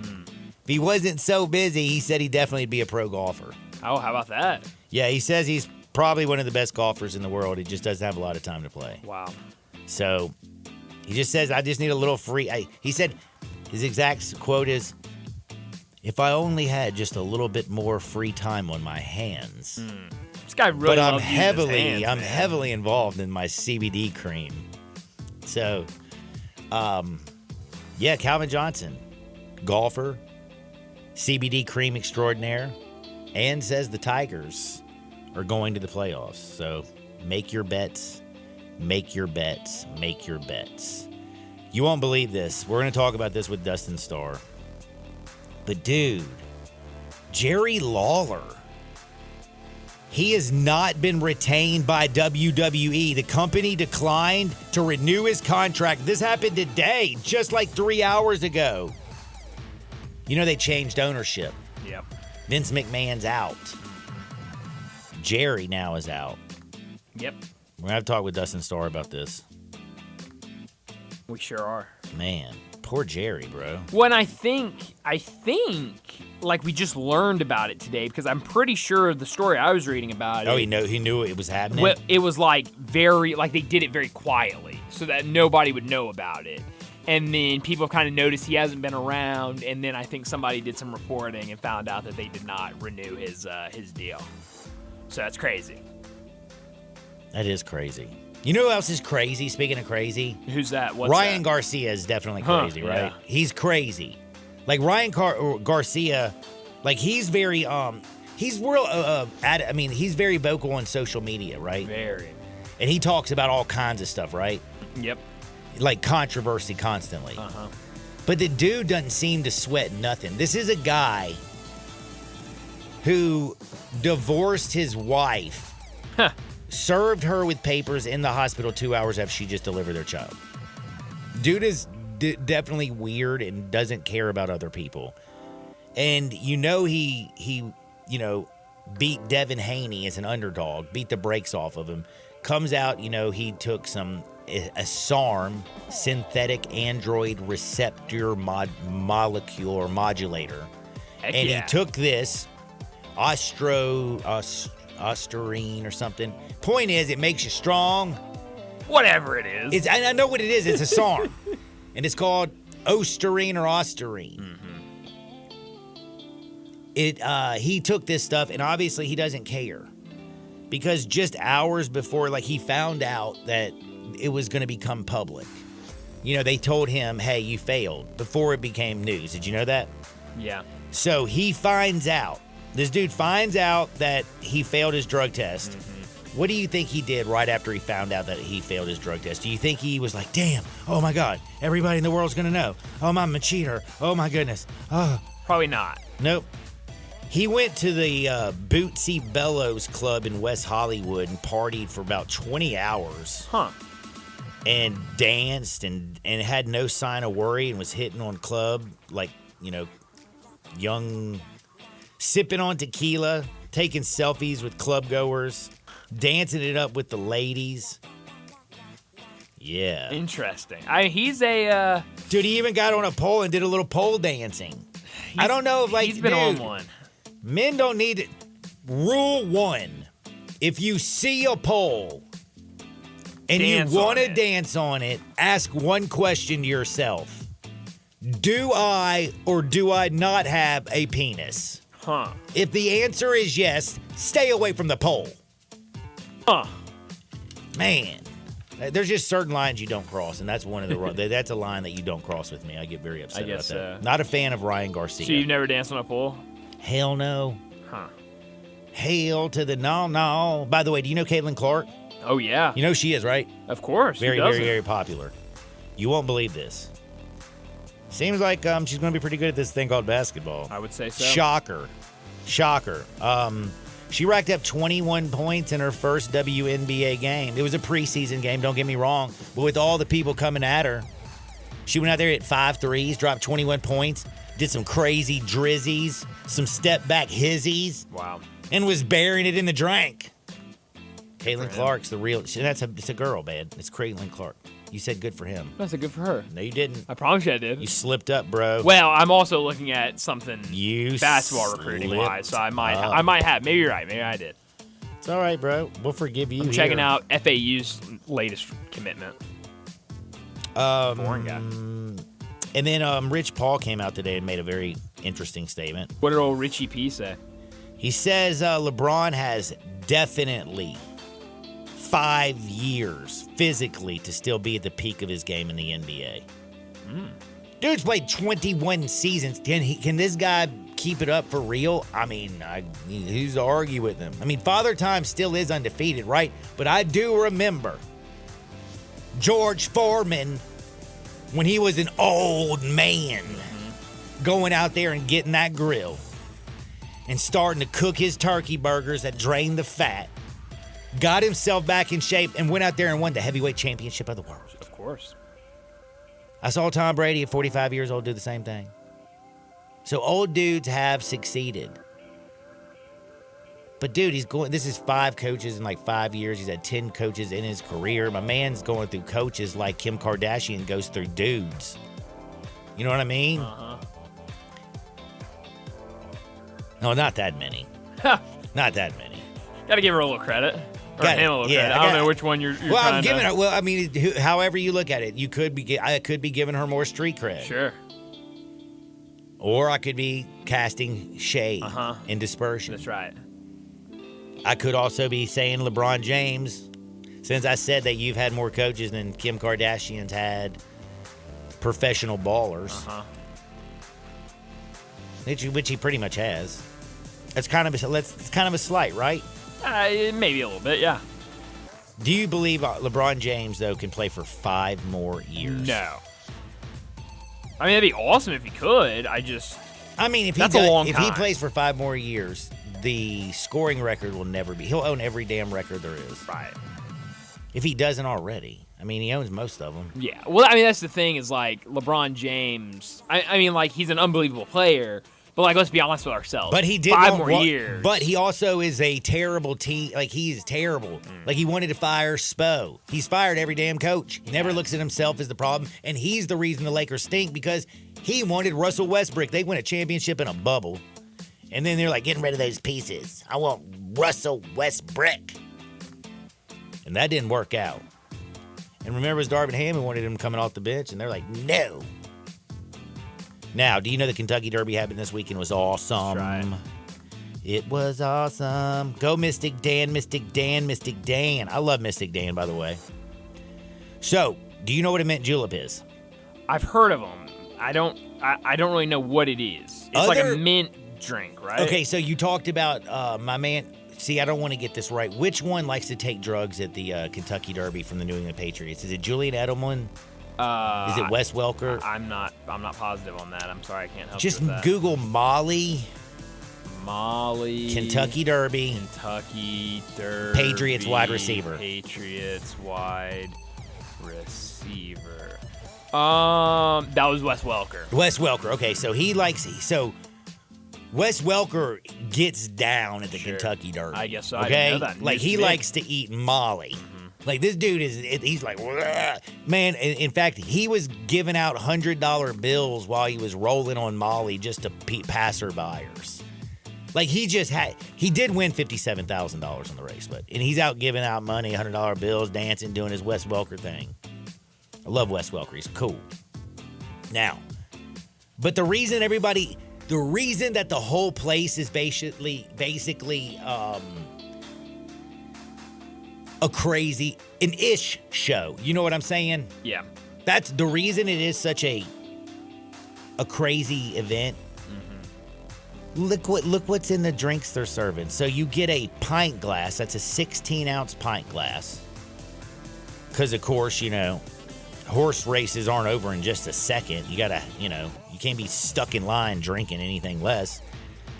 If he wasn't so busy, he said he'd definitely be a pro golfer. Oh, how about that? Yeah, he says he's probably one of the best golfers in the world. He just doesn't have a lot of time to play. Wow. So He just says, I just need a little free. He said his exact quote is, if I only had just a little bit more free time on my hands. This guy really but I'm loves using his hands, man. heavily involved in my CBD cream. So, yeah, Calvin Johnson, golfer, CBD cream extraordinaire, and says the Tigers are going to the playoffs. So make your bets, make your bets, make your bets. You won't believe this. We're going to talk about this with Dustin Starr. But dude, Jerry Lawler, he has not been retained by WWE. The company declined to renew his contract. This happened today, just like 3 hours ago. You know, they changed ownership. Yep. Vince McMahon's out. Jerry now is out. Yep. We're going to have to talk with Dustin Starr about this. We sure are. Man, poor Jerry, bro. When I think, like we just learned about it today because I'm pretty sure the story I was reading about Oh, it. he knew it was happening? Well, it was like they did it very quietly so that nobody would know about it. And then people kind of noticed he hasn't been around. And then I think somebody did some reporting and found out that they did not renew his deal. So that's crazy. That is crazy. You know who else is crazy, speaking of crazy? Who's that? What's Ryan that? Garcia is definitely crazy, right? Yeah. He's crazy. Like Ryan Garcia, like he's very he's real he's very vocal on social media, right? Very. And he talks about all kinds of stuff, right? Yep. Like controversy constantly. Uh-huh. But the dude doesn't seem to sweat nothing. This is a guy who divorced his wife, served her with papers in the hospital 2 hours after she just delivered their child. Dude is definitely weird and doesn't care about other people. And you know he beat Devin Haney as an underdog, beat the brakes off of him. Comes out, he took a SARM, synthetic android receptor molecule or modulator. Heck and yeah. he took this Ostarine or something. Point is, it makes you strong. Whatever it is. I know what it is. It's a SARM. And it's called Ostarine or Ostarine. Mm-hmm. He took this stuff, and obviously he doesn't care. Because just hours before, he found out that it was going to become public. They told him, hey, you failed, before it became news. Did you know that? Yeah. So he finds out. This dude finds out that he failed his drug test. Mm-hmm. What do you think he did right after he found out that he failed his drug test? Do you think he was like, damn, oh my God, everybody in the world's going to know. Oh, I'm a cheater. Oh my goodness. Oh. Probably not. Nope. He went to the Bootsy Bellows Club in West Hollywood and partied for about 20 hours. Huh. And danced and had no sign of worry and was hitting on club, young, sipping on tequila, taking selfies with club goers, dancing it up with the ladies. Yeah. Interesting. He's a... Dude, he even got on a pole and did a little pole dancing. I don't know if, he's been on one. Men don't need it. Rule 1. If you see a pole and you want to dance on it, ask one question to yourself. Do I or do I not have a penis? Huh. If the answer is yes, stay away from the pole. Huh. Man, there's just certain lines you don't cross, and that's one of the that's a line that you don't cross with me. I get very upset about that. Not a fan of Ryan Garcia. So you've never danced on a pole? Hell no. Huh. Hail to the no. By the way, do you know Caitlin Clark? Oh, yeah. You know she is, right? Of course. Very, very, very popular. You won't believe this. Seems like she's going to be pretty good at this thing called basketball. I would say so. Shocker. She racked up 21 points in her first WNBA game. It was a preseason game, don't get me wrong. But with all the people coming at her, she went out there at 5 threes, dropped 21 points, did some crazy drizzies, some step-back hizzies. Wow. And was burying it in the drink. Caitlin Clark's the real... It's a girl, man. It's Caitlin Clark. You said good for him. I said good for her. No, you didn't. I promise you I did. You slipped up, bro. Well, I'm also looking at something you basketball recruiting-wise, so I might have. Maybe you're right. Maybe I did. It's all right, bro. We'll forgive you. I'm checking out FAU's latest commitment. Boring guy. And then Rich Paul came out today and made a very interesting statement. What did old Richie P say? He says LeBron has definitely 5 years physically to still be at the peak of his game in the NBA. Dude's played 21 seasons. Can this guy keep it up for real? I mean, who's to argue with him? I mean, Father Time still is undefeated, right? But I do remember George Foreman, when he was an old man, going out there and getting that grill and starting to cook his turkey burgers that drained the fat, got himself back in shape, and went out there and won the heavyweight championship of the world. Of course. I saw Tom Brady at 45 years old do the same thing. So old dudes have succeeded. But dude, this is 5 coaches in like 5 years. He's had 10 coaches in his career. My man's going through coaches like Kim Kardashian goes through dudes. You know what I mean? No, not that many. Not that many. Gotta give her a little credit. Or him a little credit. I don't know which one you're well, I'm trying giving to... her. Well, I mean, however you look at it, I could be giving her more street cred. Sure. Or I could be casting shade and dispersion. That's right. I could also be saying LeBron James, since I said that you've had more coaches than Kim Kardashian's had professional ballers, which he pretty much has. It's kind of a slight, right? Maybe a little bit, yeah. Do you believe LeBron James, though, can play for 5 more years? No. I mean, that'd be awesome if he could. If he plays for 5 more years, the scoring record will never be. He'll own every damn record there is. Right. If he doesn't already. I mean, he owns most of them. Yeah. Well, I mean, that's the thing is, like, LeBron James, I mean, like, he's an unbelievable player, but, like, let's be honest with ourselves. But he did 5 more years. But he also is a terrible team. Like, he's terrible. Like, he wanted to fire Spo. He's fired every damn coach. He never looks at himself as the problem, and he's the reason the Lakers stink because he wanted Russell Westbrook. They win a championship in a bubble, and then they're like, getting rid of those pieces. I want Russell Westbrook. And that didn't work out. And remember, it was Darvin Ham who wanted him coming off the bench, and they're like, no. Now, do you know the Kentucky Derby happened this weekend was awesome? That's right. It was awesome. Go Mystic Dan, Mystic Dan, Mystic Dan. I love Mystic Dan, by the way. So, do you know what a mint julep is? I've heard of them. I don't really know what it is. It's like a mint drink, right? Okay, so you talked about my man. See, I don't want to get this right. Which one likes to take drugs at the Kentucky Derby from the New England Patriots? Is it Julian Edelman? Is it Wes Welker? I'm not positive on that. I'm sorry, I can't help Just you with that. Google Molly. Kentucky Derby. Kentucky Derby. Patriots wide receiver. Patriots wide receiver. That was Wes Welker. Wes Welker. Okay, so Wes Welker gets down at the Kentucky Derby. I guess so. Okay? I didn't know that. Like, he likes to eat Molly. Like, this dude he's like, man, in fact, he was giving out $100 bills while he was rolling on Molly just to passerbyers. Like, he did win $57,000 in the race, and he's out giving out money, $100 bills, dancing, doing his Wes Welker thing. I love Wes Welker. He's cool. Now, but the reason that the whole place is basically an ish show. You know what I'm saying? Yeah. That's the reason it is such a crazy event. Look what's in the drinks they're serving. So you get a pint glass. That's a 16-ounce pint glass. Because, of course, horse races aren't over in just a second. You gotta, you can't be stuck in line drinking anything less.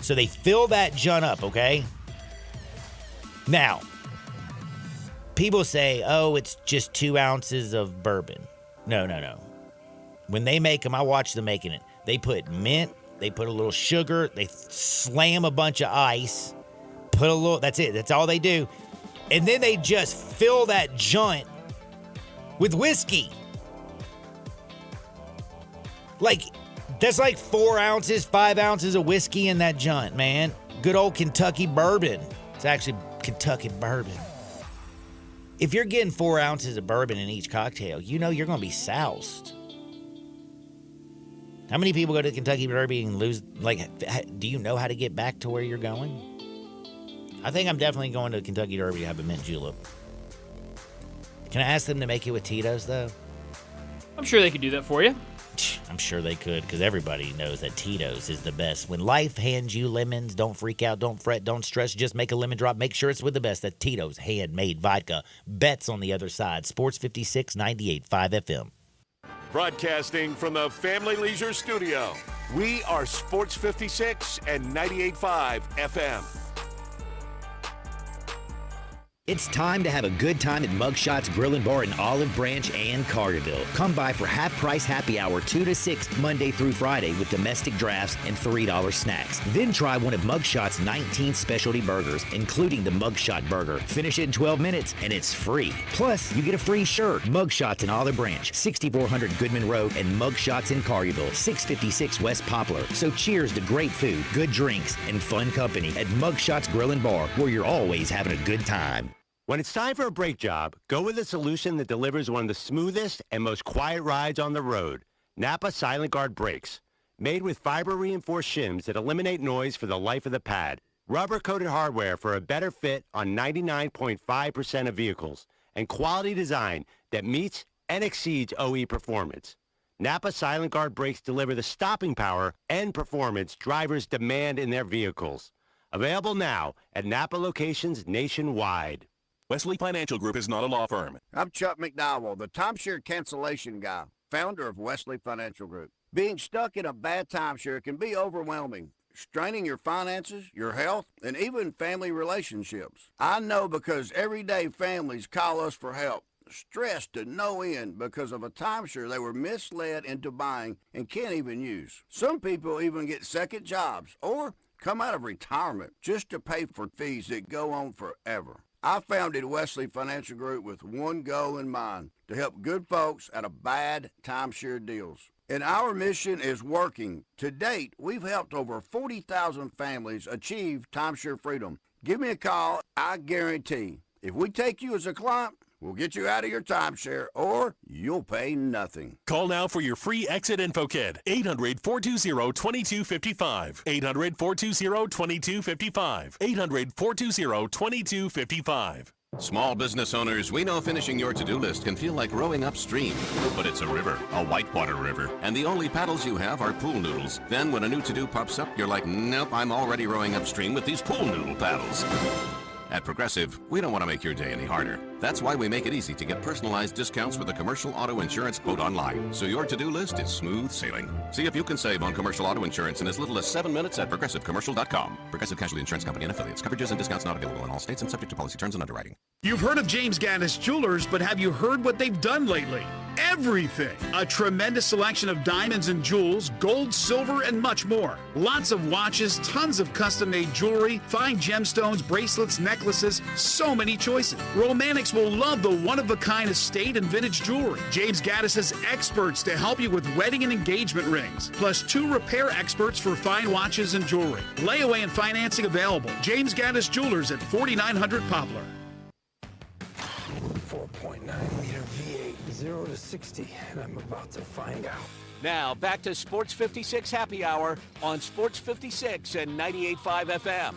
So they fill that junk up, okay? Now, people say, oh, it's just 2 ounces of bourbon. No. When they make them, I watch them making it. They put mint, they put a little sugar, they slam a bunch of ice, that's it. That's all they do. And then they just fill that joint with whiskey. Like, that's like 4 ounces, 5 ounces of whiskey in that joint, man. Good old Kentucky bourbon. It's actually Kentucky bourbon. If you're getting 4 ounces of bourbon in each cocktail, you know you're going to be soused. How many people go to Kentucky Derby and lose? Do you know how to get back to where you're going? I think I'm definitely going to Kentucky Derby to have a mint julep. Can I ask them to make it with Tito's, though? I'm sure they could do that for you. I'm sure they could, because everybody knows that Tito's is the best. When life hands you lemons, don't freak out, don't fret, don't stress. Just make a lemon drop. Make sure it's with the best. That Tito's handmade vodka. Bets on the other side. Sports 56, 98.5 FM. Broadcasting from the Family Leisure Studio, we are Sports 56 and 98.5 FM. It's time to have a good time at Mugshots Grill and Bar in Olive Branch and Carterville. Come by for half-price happy hour 2 to 6 Monday through Friday with domestic drafts and $3 snacks. Then try one of Mugshot's 19 specialty burgers, including the Mugshot Burger. Finish it in 12 minutes, and it's free. Plus, you get a free shirt. Mugshots in Olive Branch, 6400 Goodman Road, and Mugshots in Carterville, 656 West Poplar. So cheers to great food, good drinks, and fun company at Mugshots Grill and Bar, where you're always having a good time. When it's time for a brake job, go with a solution that delivers one of the smoothest and most quiet rides on the road. Napa Silent Guard brakes. Made with fiber-reinforced shims that eliminate noise for the life of the pad. Rubber-coated hardware for a better fit on 99.5% of vehicles. And quality design that meets and exceeds OE performance. Napa Silent Guard brakes deliver the stopping power and performance drivers demand in their vehicles. Available now at Napa locations nationwide. Wesley Financial Group is not a law firm. I'm Chuck McDowell, the timeshare cancellation guy, founder of Wesley Financial Group. Being stuck in a bad timeshare can be overwhelming, straining your finances, your health, and even family relationships. I know because everyday families call us for help, stressed to no end because of a timeshare they were misled into buying and can't even use. Some people even get second jobs or come out of retirement just to pay for fees that go on forever. I founded Wesley Financial Group with one goal in mind, to help good folks out of bad timeshare deals. And our mission is working. To date, we've helped over 40,000 families achieve timeshare freedom. Give me a call. I guarantee if we take you as a client, we'll get you out of your timeshare, or you'll pay nothing. Call now for your free exit info kit. 800-420-2255. 800-420-2255. 800-420-2255. Small business owners, we know finishing your to-do list can feel like rowing upstream. But it's a river, a whitewater river, and the only paddles you have are pool noodles. Then when a new to-do pops up, you're like, nope, I'm already rowing upstream with these pool noodle paddles. At Progressive, we don't want to make your day any harder. That's why we make it easy to get personalized discounts with a commercial auto insurance quote online, so your to-do list is smooth sailing. See if you can save on commercial auto insurance in as little as 7 minutes at ProgressiveCommercial.com. Progressive Casualty Insurance Company and Affiliates. Coverages and discounts not available in all states and subject to policy terms and underwriting. You've heard of James Gaddis Jewelers, but have you heard what they've done lately? Everything! A tremendous selection of diamonds and jewels, gold, silver, and much more. Lots of watches, tons of custom-made jewelry, fine gemstones, bracelets, necklaces, so many choices. Romantics will love the one-of-a-kind estate and vintage jewelry. James Gaddis has experts to help you with wedding and engagement rings, plus 2 repair experts for fine watches and jewelry. Layaway and financing available. James Gaddis Jewelers at 4900 Poplar. 4.9 liter V8, 0 to 60, and I'm about to find out. Now, back to Sports 56 Happy Hour on Sports 56 and 98.5 FM.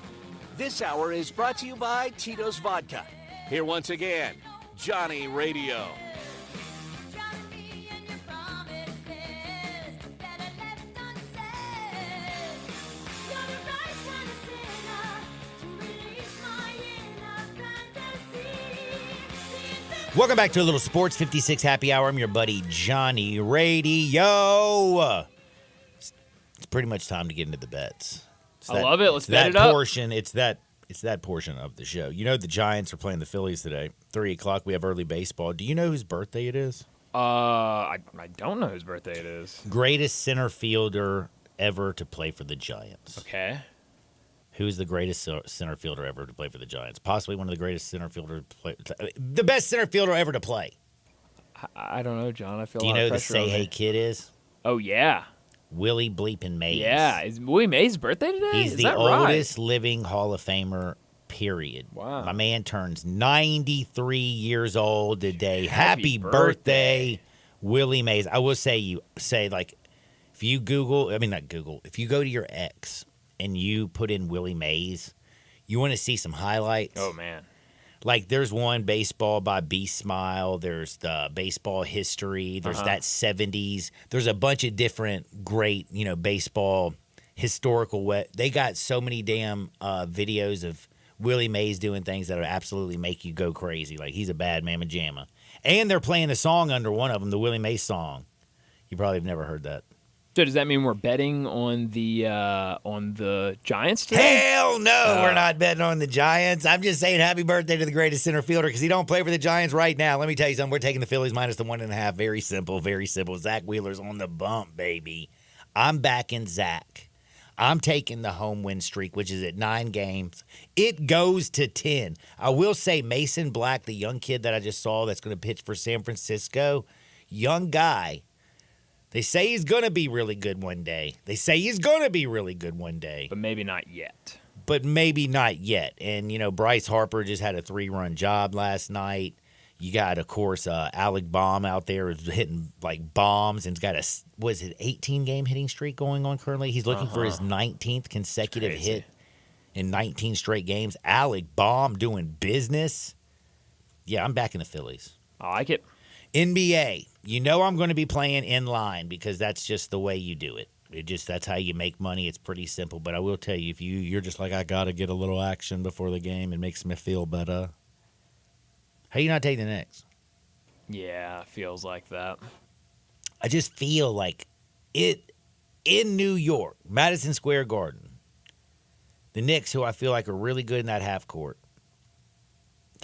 This hour is brought to you by Tito's Vodka. Here once again, Johnny Radio. Welcome back to a little Sports 56 Happy Hour. I'm your buddy Johnny Radio. It's pretty much time to get into the bets. I love it. Let's bet it up. It's that portion of the show. You know the Giants are playing the Phillies today. 3 o'clock. We have early baseball. Do you know whose birthday it is? I don't know whose birthday it is. Greatest center fielder ever to play for the Giants. Okay. Who's the greatest center fielder ever to play for the Giants? Possibly one of the greatest center fielders to play. The best center fielder ever to play. I don't know, John. I feel. Do you know who the Say Hey Kid is? Oh yeah. Willie Bleepin' Mays. Yeah, is Willie Mays' birthday today? He's the oldest living Hall of Famer, period. Wow. My man turns 93 years old today. Happy birthday, Willie Mays. I will say, if you if you go to your X and you put in Willie Mays, you want to see some highlights. Oh, man. Like, there's one baseball by B Smile. There's the baseball history. There's that 70s. There's a bunch of different great, baseball historical. They got so many damn videos of Willie Mays doing things that would absolutely make you go crazy. Like, he's a bad mamma jamma. And they're playing the song under one of them, the Willie Mays song. You probably have never heard that. So does that mean we're betting on the Giants today? Hell no, we're not betting on the Giants. I'm just saying happy birthday to the greatest center fielder because he don't play for the Giants right now. Let me tell you something. We're taking the Phillies minus the 1.5. Very simple, very simple. Zach Wheeler's on the bump, baby. I'm backing Zach. I'm taking the home win streak, which is at 9 games. It goes to 10. I will say Mason Black, the young kid that I just saw that's going to pitch for San Francisco, young guy. They say he's going to be really good one day. But maybe not yet. And, Bryce Harper just had a 3-run job last night. You got, of course, Alec Baum out there is hitting, like, bombs and he's got 18-game hitting streak going on currently? He's looking for his 19th consecutive hit in 19 straight games. Alec Baum doing business. Yeah, I'm back in the Phillies. I like it. NBA, I'm going to be playing in line because that's just the way you do it. That's how you make money. It's pretty simple. But I will tell you, if you're just like, I got to get a little action before the game, it makes me feel better. How you not taking the Knicks? Yeah, feels like that. I just feel like it in New York, Madison Square Garden. The Knicks, who I feel like are really good in that half court.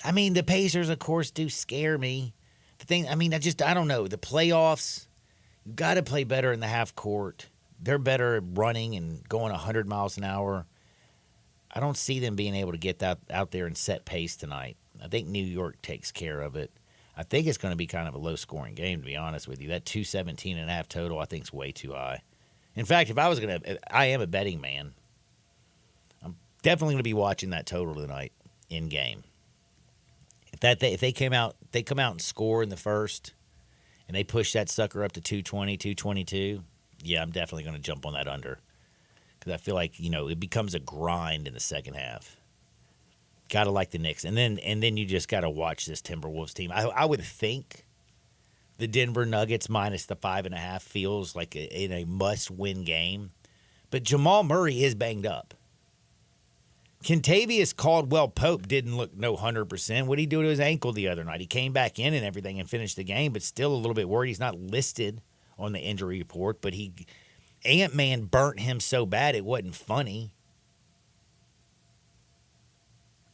I mean, the Pacers, of course, do scare me. The thing, I don't know. The playoffs, you got to play better in the half court. They're better at running and going 100 miles an hour. I don't see them being able to get that out there and set pace tonight. I think New York takes care of it. I think it's going to be kind of a low-scoring game, to be honest with you. That 217.5 total, I think, is way too high. In fact, I am a betting man. I'm definitely going to be watching that total tonight in game. If they come out and score in the first, and they push that sucker up to 220, 222, yeah, I'm definitely going to jump on that under. Because I feel like, it becomes a grind in the second half. Got to like the Knicks. And then you just got to watch this Timberwolves team. I would think the Denver Nuggets minus the 5.5 feels like in a must-win game. But Jamal Murray is banged up. Kentavious Caldwell-Pope didn't look 100%. What did he do to his ankle the other night? He came back in and everything and finished the game, but still a little bit worried. He's not listed on the injury report, but Ant-Man burnt him so bad it wasn't funny.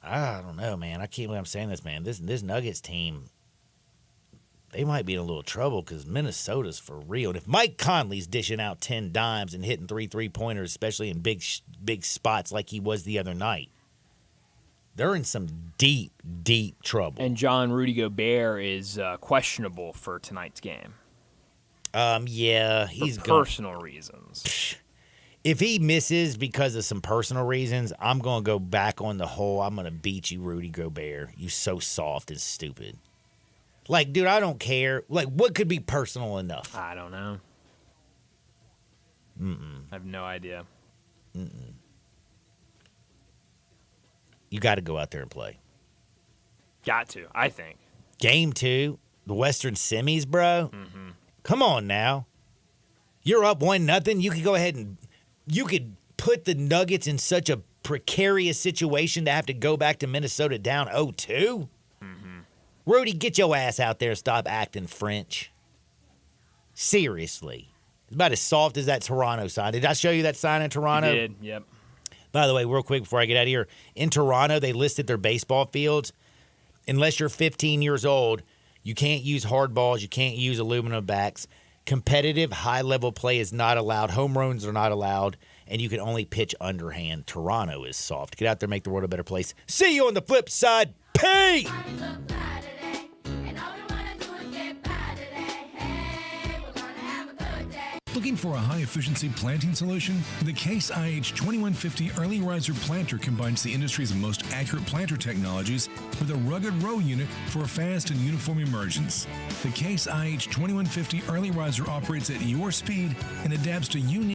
I don't know, man. I can't believe I'm saying this, man. This Nuggets team, they might be in a little trouble because Minnesota's for real. And if Mike Conley's dishing out 10 dimes and hitting 3 3-pointers, especially in big spots like he was the other night, they're in some deep, deep trouble. And John Rudy Gobert is questionable for tonight's game. Yeah, for personal reasons. If he misses because of some personal reasons, I'm going to go back on the hole. I'm going to beat you, Rudy Gobert. You so soft and stupid. Like, dude, I don't care. Like, what could be personal enough? I don't know. I have no idea. You got to go out there and play. Got to, I think. Game 2, the Western semis, bro. Come on now. You're up 1-0. You could go ahead and you could put the Nuggets in such a precarious situation to have to go back to Minnesota down 0-2. Rudy, get your ass out there and stop acting French. Seriously. It's about as soft as that Toronto sign. Did I show you that sign in Toronto? You did, yep. By the way, real quick before I get out of here, in Toronto, they listed their baseball fields. Unless you're 15 years old, you can't use hard balls. You can't use aluminum bats. Competitive, high-level play is not allowed. Home runs are not allowed. And you can only pitch underhand. Toronto is soft. Get out there, make the world a better place. See you on the flip side. Peace! Looking for a high-efficiency planting solution? The Case IH 2150 Early Riser Planter combines the industry's most accurate planter technologies with a rugged row unit for a fast and uniform emergence. The Case IH 2150 Early Riser operates at your speed and adapts to unique